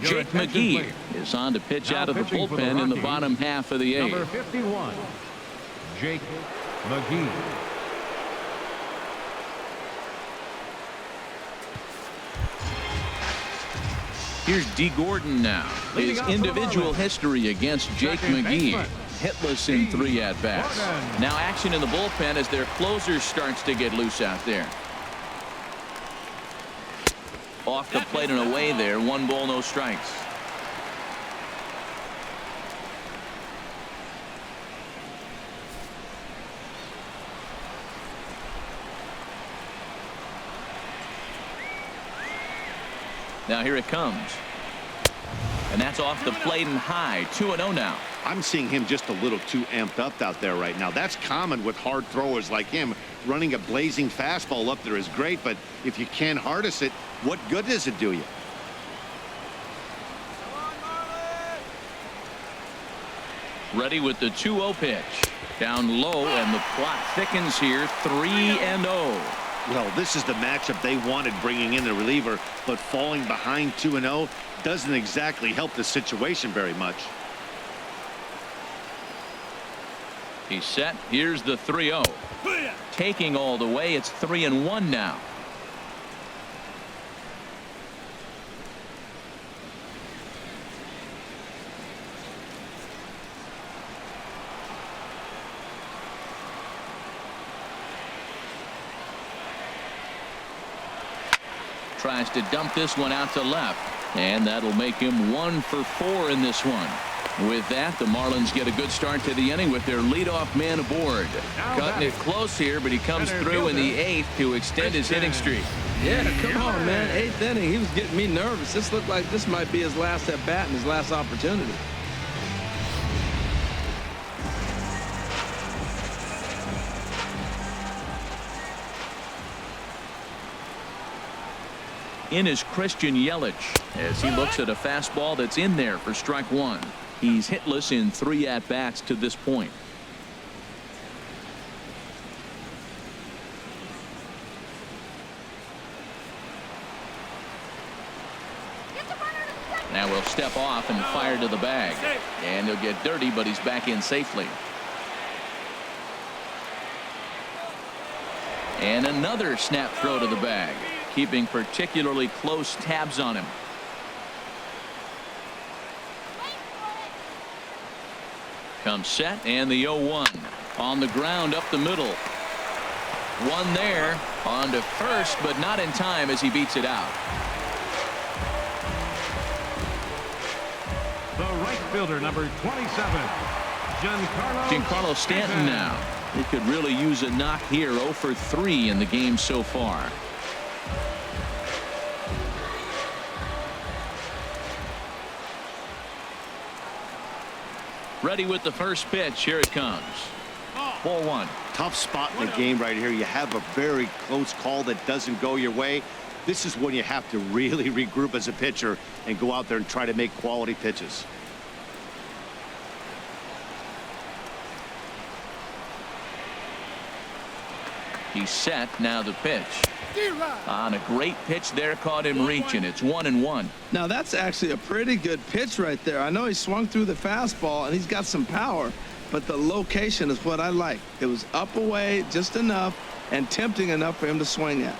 Jake McGee is on to pitch out of the bullpen in the bottom half of the 8th. Number 51, Jake McGee. Here's D. Gordon now. His individual history against Jake McGee. Hitless in 3 at-bats. Now action in the bullpen as their closer starts to get loose out there. Off the plate and away there. 1 ball, no strikes. Now here it comes. And that's off the plate and high. 2-0 now. I'm seeing him just a little too amped up out there right now. That's common with hard throwers like him. Running a blazing fastball up there is great, but if you can't harness it, what good does it do you? Ready with the 2-0 pitch. Down low, and the plot thickens here. 3-0. Well, this is the matchup they wanted, bringing in the reliever, but falling behind 2-0 doesn't exactly help the situation very much. He's set. Here's the 3-0. Taking all the way. It's 3-1 now. Tries to dump this one out to left, and that'll make him 1 for 4 in this one. With that, the Marlins get a good start to the inning with their leadoff man aboard. Cutting it close here, but he comes through in the 8th to extend his hitting streak. Yeah, come on, man. 8th inning. He was getting me nervous. This looked like this might be his last at bat and his last opportunity. In is Christian Yelich as he looks at a fastball that's in there for strike 1. He's hitless in 3 at-bats to this point. Now we'll step off and fire to the bag. And he'll get dirty, but he's back in safely. And another snap throw to the bag, keeping particularly close tabs on him. Comes set, and the 0-1 on the ground up the middle. One there, on to first, but not in time as he beats it out. The right fielder, number 27, Giancarlo Stanton now. He could really use a knock here. 0 for 3 in the game so far. Ready with the first pitch. Here it comes. 4-1. Tough spot in the game right here. You have a very close call that doesn't go your way. This is when you have to really regroup as a pitcher and go out there and try to make quality pitches. He's set. Now the pitch. On a great pitch there, caught him reaching. It's 1-1. Now that's actually a pretty good pitch right there. I know he swung through the fastball and he's got some power, but the location is what I like. It was up away just enough and tempting enough for him to swing at.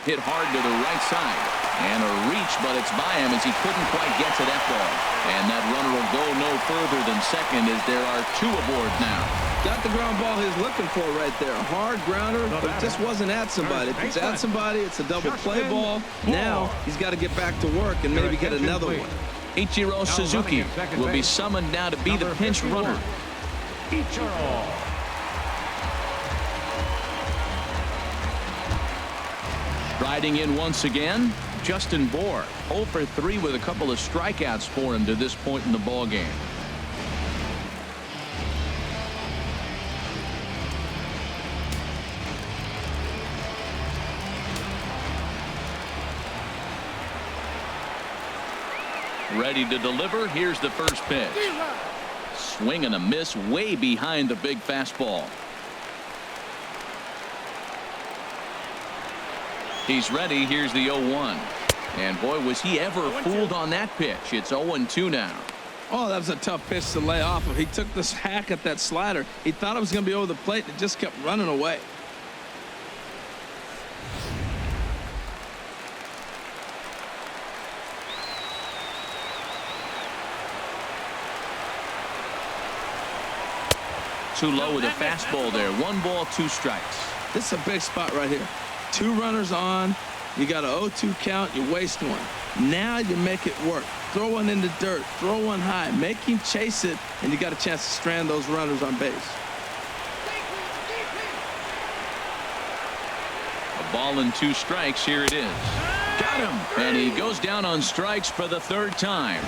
Hit hard to the right side. And a reach, but it's by him as he couldn't quite get to that ball. And that runner will go no further than second as there are 2 aboard now. Got the ground ball he's looking for right there. A hard grounder, but it just wasn't at somebody. If it's at somebody, it's a double play ball. Now he's got to get back to work and maybe get another one. Ichiro Suzuki will be summoned now to be the pinch runner. Riding in once again, Justin Bour. 0 for 3 with a couple of strikeouts for him to this point in the ball game. Ready to deliver. Here's the first pitch. Swing and a miss way behind the big fastball. He's ready. Here's the 0-1. And boy, was he ever fooled on that pitch. It's 0-2 now. Oh, that was a tough pitch to lay off of. He took this hack at that slider. He thought it was going to be over the plate. It just kept running away. Too low with a fastball there. 1 ball, 2 strikes. This is a big spot right here. 2 runners on. You got a 0-2 count. You waste one. Now you make it work. Throw one in the dirt. Throw one high. Make him chase it, and you got a chance to strand those runners on base. A ball and 2 strikes. Here it is. Got him. And he goes down on strikes for the 3rd time.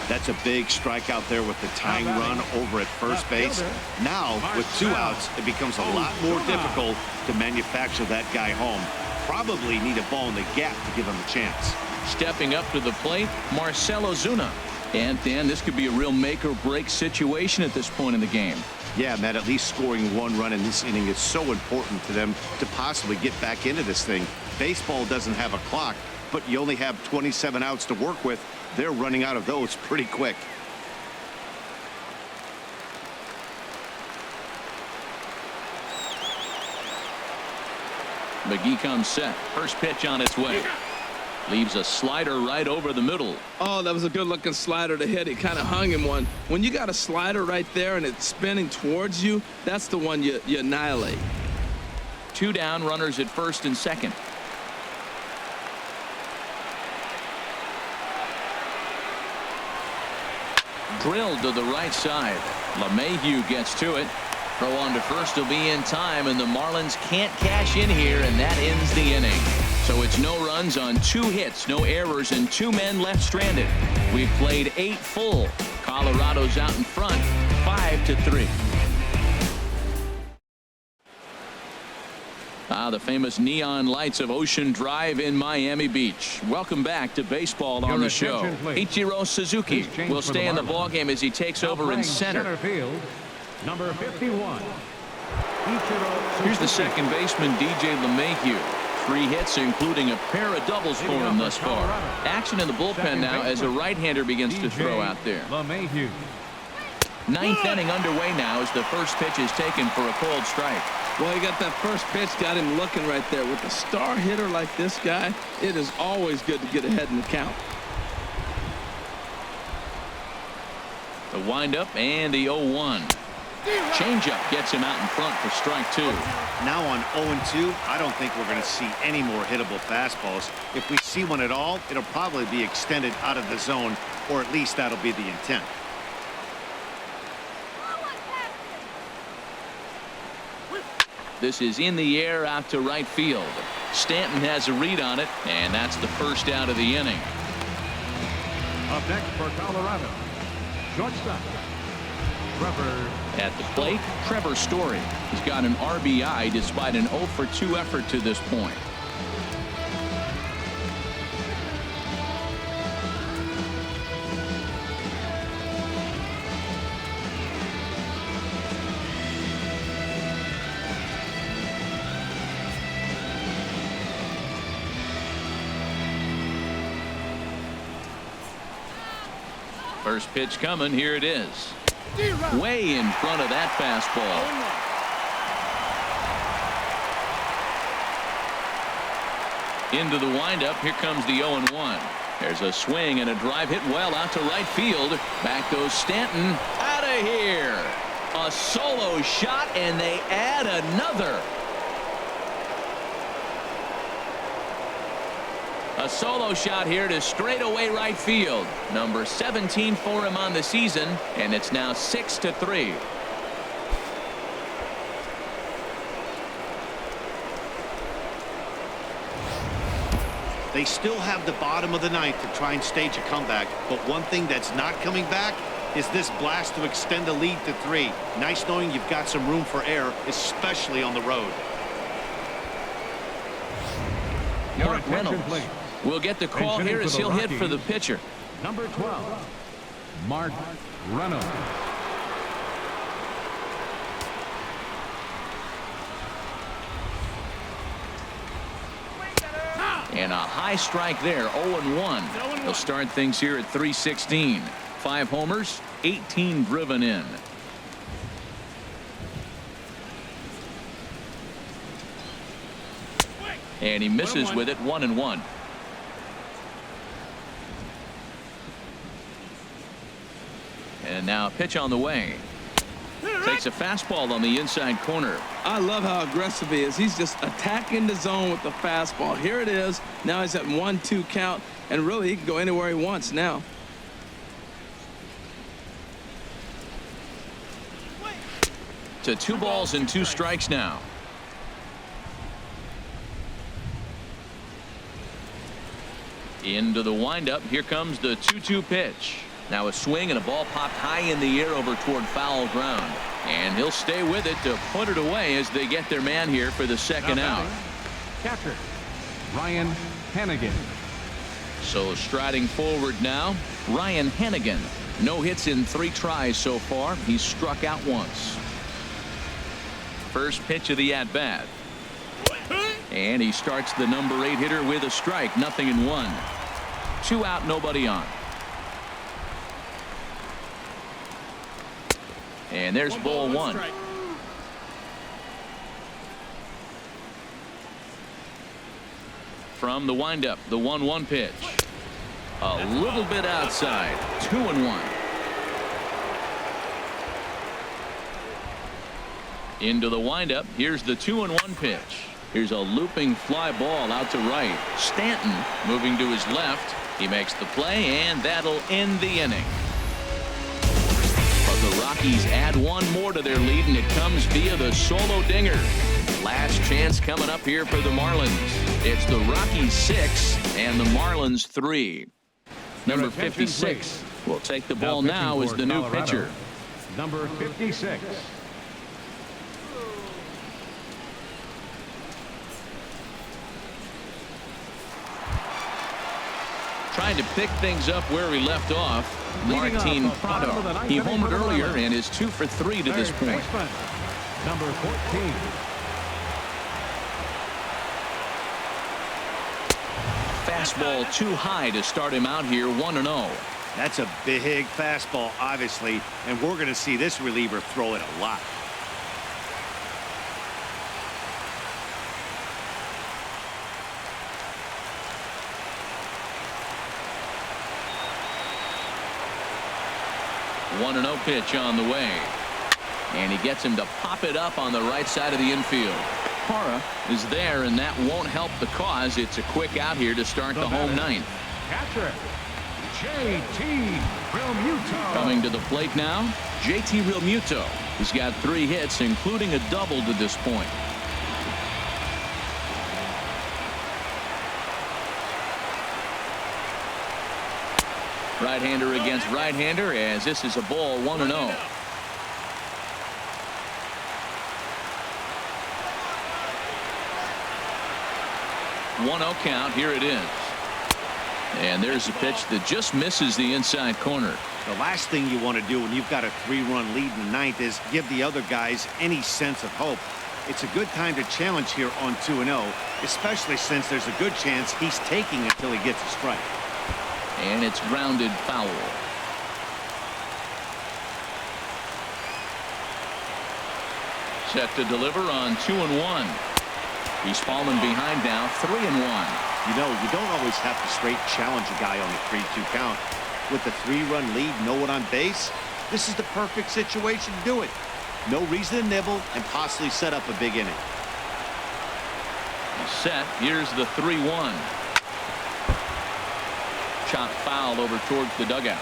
That's a big strikeout there with the tying run over at first base. Now, with 2 outs, it becomes a lot more difficult to manufacture that guy home. probably need a ball in the gap to give him a chance. Stepping up to the plate, Marcell Ozuna. And Dan, this could be a real make or break situation at this point in the game. Yeah, Matt, at least scoring one run in this inning is so important to them to possibly get back into this thing. Baseball doesn't have a clock, but you only have 27 outs to work with. They're running out of those pretty quick. McGee comes set. First pitch on its way. Leaves a slider right over the middle. Oh, that was a good-looking slider to hit. He kind of hung him one. When you got a slider right there and it's spinning towards you, that's the one you annihilate. 2 down, runners at first and second. Drilled to the right side. LeMahieu gets to it. Throw on to first will be in time, and the Marlins can't cash in here, and that ends the inning. So it's no runs on 2 hits, no errors, and 2 men left stranded. We've played 8 full. Colorado's out in front, 5-3. The famous neon lights of Ocean Drive in Miami Beach. Welcome back to baseball on the show. Ichiro Suzuki will stay in the ballgame as he takes over in center. Field, number 51. Here's the second baseman, DJ LeMahieu. 3 hits, including a pair of doubles for him thus far. Action in the bullpen now as a right-hander begins to throw out there. 9th inning underway now as the first pitch is taken for a cold strike. Well, he got that first pitch, got him looking right there. With a star hitter like this guy, it is always good to get ahead in the count. The windup and the 0-1. Changeup gets him out in front for strike 2. Now on 0-2, I don't think we're going to see any more hittable fastballs. If we see one at all, it'll probably be extended out of the zone, or at least that'll be the intent. This is in the air out to right field. Stanton has a read on it, and that's the first out of the inning. Up next for Colorado, shortstop, Trevor. At the plate, Trevor Story. He's got an RBI despite an 0-for-2 effort to this point. First pitch coming. Here it is. Way in front of that fastball. Into the windup. Here comes the 0-1. There's a swing and a drive hit well out to right field. Back goes Stanton. Out of here. A solo shot, and they add another. A solo shot here to straightaway right field. Number 17 for him on the season, and it's now 6-3. They still have the bottom of the 9th to try and stage a comeback, but one thing that's not coming back is this blast to extend the lead to 3. Nice knowing you've got some room for error, especially on the road. Mark Reynolds will get the call here as he'll hit for the pitcher. Number 12, Mark Reynolds. And a high strike there, 0-1. They'll start things here at 316. 5 homers, 18 driven in. And he misses with it, 1-1. And now a pitch on the way. Takes a fastball on the inside corner. I love how aggressive he is. He's just attacking the zone with the fastball. Here it is. Now he's at 1-2 count, and really he can go anywhere he wants now. To 2 balls and 2 strikes now. Into the windup. Here comes the 2-2 pitch. Now a swing and a ball popped high in the air over toward foul ground. And he'll stay with it to put it away as they get their man here for the second out. Catcher, Ryan Hannigan. So striding forward now, Ryan Hannigan. No hits in 3 tries so far. He's struck out once. First pitch of the at-bat. And he starts the number 8 hitter with a strike. 0-1. 2 out, nobody on. And there's ball 1. From the windup, the 1-1 pitch. A little bit outside. 2-1. Into the windup. Here's the 2-1 pitch. Here's a looping fly ball out to right. Stanton moving to his left. He makes the play, and that'll end the inning. But the Rockies add 1 more to their lead, and it comes via the solo dinger. Last chance coming up here for the Marlins. It's the Rockies 6 and the Marlins 3. Number 56 will take the ball now as the new pitcher. Number 56. Trying to pick things up where he left off. Martin Prado. He homered earlier and is 2 for 3 to this point. Number 14. Fastball too high to start him out here. 1-0. That's a big fastball, obviously, and we're going to see this reliever throw it a lot. One 1-0 pitch on the way. And he gets him to pop it up on the right side of the infield. Parra is there, and that won't help the cause. It's a quick out here to start the home ninth. Catcher, JT Realmuto. Coming to the plate now, JT Realmuto. He's got 3 hits, including a double to this point. Right-hander against right-hander, as this is a ball. 1-0. Count. Here it is. And there's a pitch that just misses the inside corner. The last thing you want to do when you've got a 3-run lead in the ninth is give the other guys any sense of hope. It's a good time to challenge here on 2-0, especially since there's a good chance he's taking until he gets a strike. And it's grounded foul. Set to deliver on 2-1. He's fallen behind now. 3-1. You know, you don't always have to straight challenge a guy on the 3-2 count. With the 3-run lead, no one on base, this is the perfect situation to do it. No reason to nibble and possibly set up a big inning. Set. Here's the 3-1. Chop foul over towards the dugout.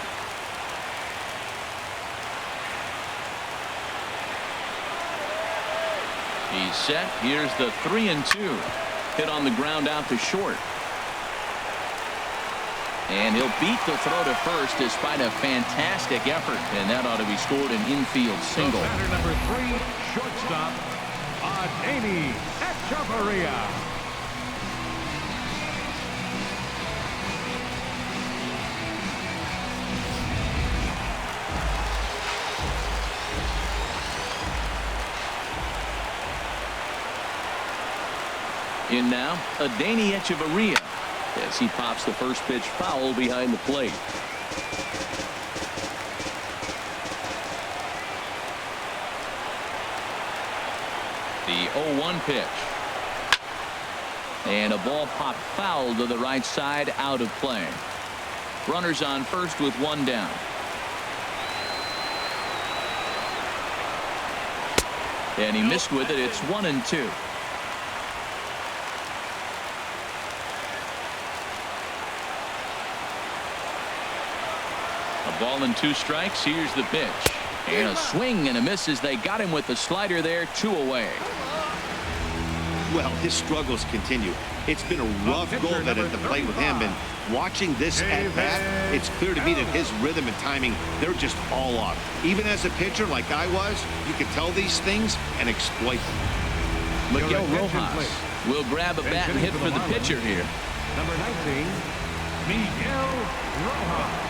He's set. Here's the 3-2. Hit on the ground out to short. And he'll beat the throw to first despite a fantastic effort. And that ought to be scored an infield single. So batter number 3, shortstop, Adeiny Echeverria. In now, Adeiny Echeverria as he pops the first pitch foul behind the plate. The 0-1 pitch. And a ball popped foul to the right side, out of play. Runners on first with 1 down. And he missed with it. It's 1-2. Ball and 2 strikes. Here's the pitch. And a swing and a miss as they got him with the slider there. 2 away. Well, his struggles continue. It's been a rough go of it at the plate with him. And watching this at bat, it's clear to me that his rhythm and timing, they're just all off. Even as a pitcher like I was, you can tell these things and exploit them. Miguel Rojas will grab a bat and hit for the pitcher here. Number 19, Miguel Rojas.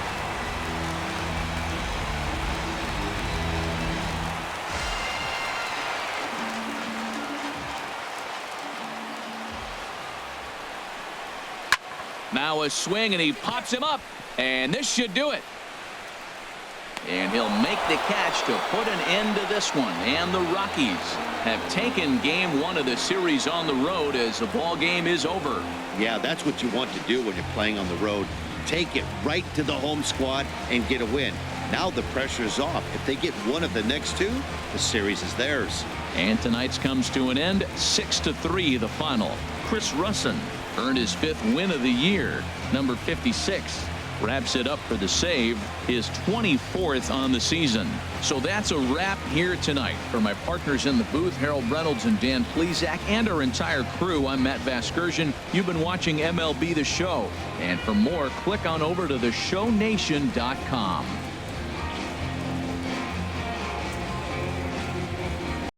Now a swing, and he pops him up, and this should do it. And he'll make the catch to put an end to this one. And the Rockies have taken game 1 of the series on the road as the ball game is over. Yeah, that's what you want to do when you're playing on the road. Take it right to the home squad and get a win. Now the pressure is off. If they get one of the next 2, the series is theirs. And tonight's comes to an end, 6-3 the final. Chris Russin earned his 5th win of the year. Number 56 wraps it up for the save, his 24th on the season. So that's a wrap here tonight. For my partners in the booth, Harold Reynolds and Dan Plesac, and our entire crew, I'm Matt Vasgersian. You've been watching MLB The Show. And for more, click on over to theshownation.com.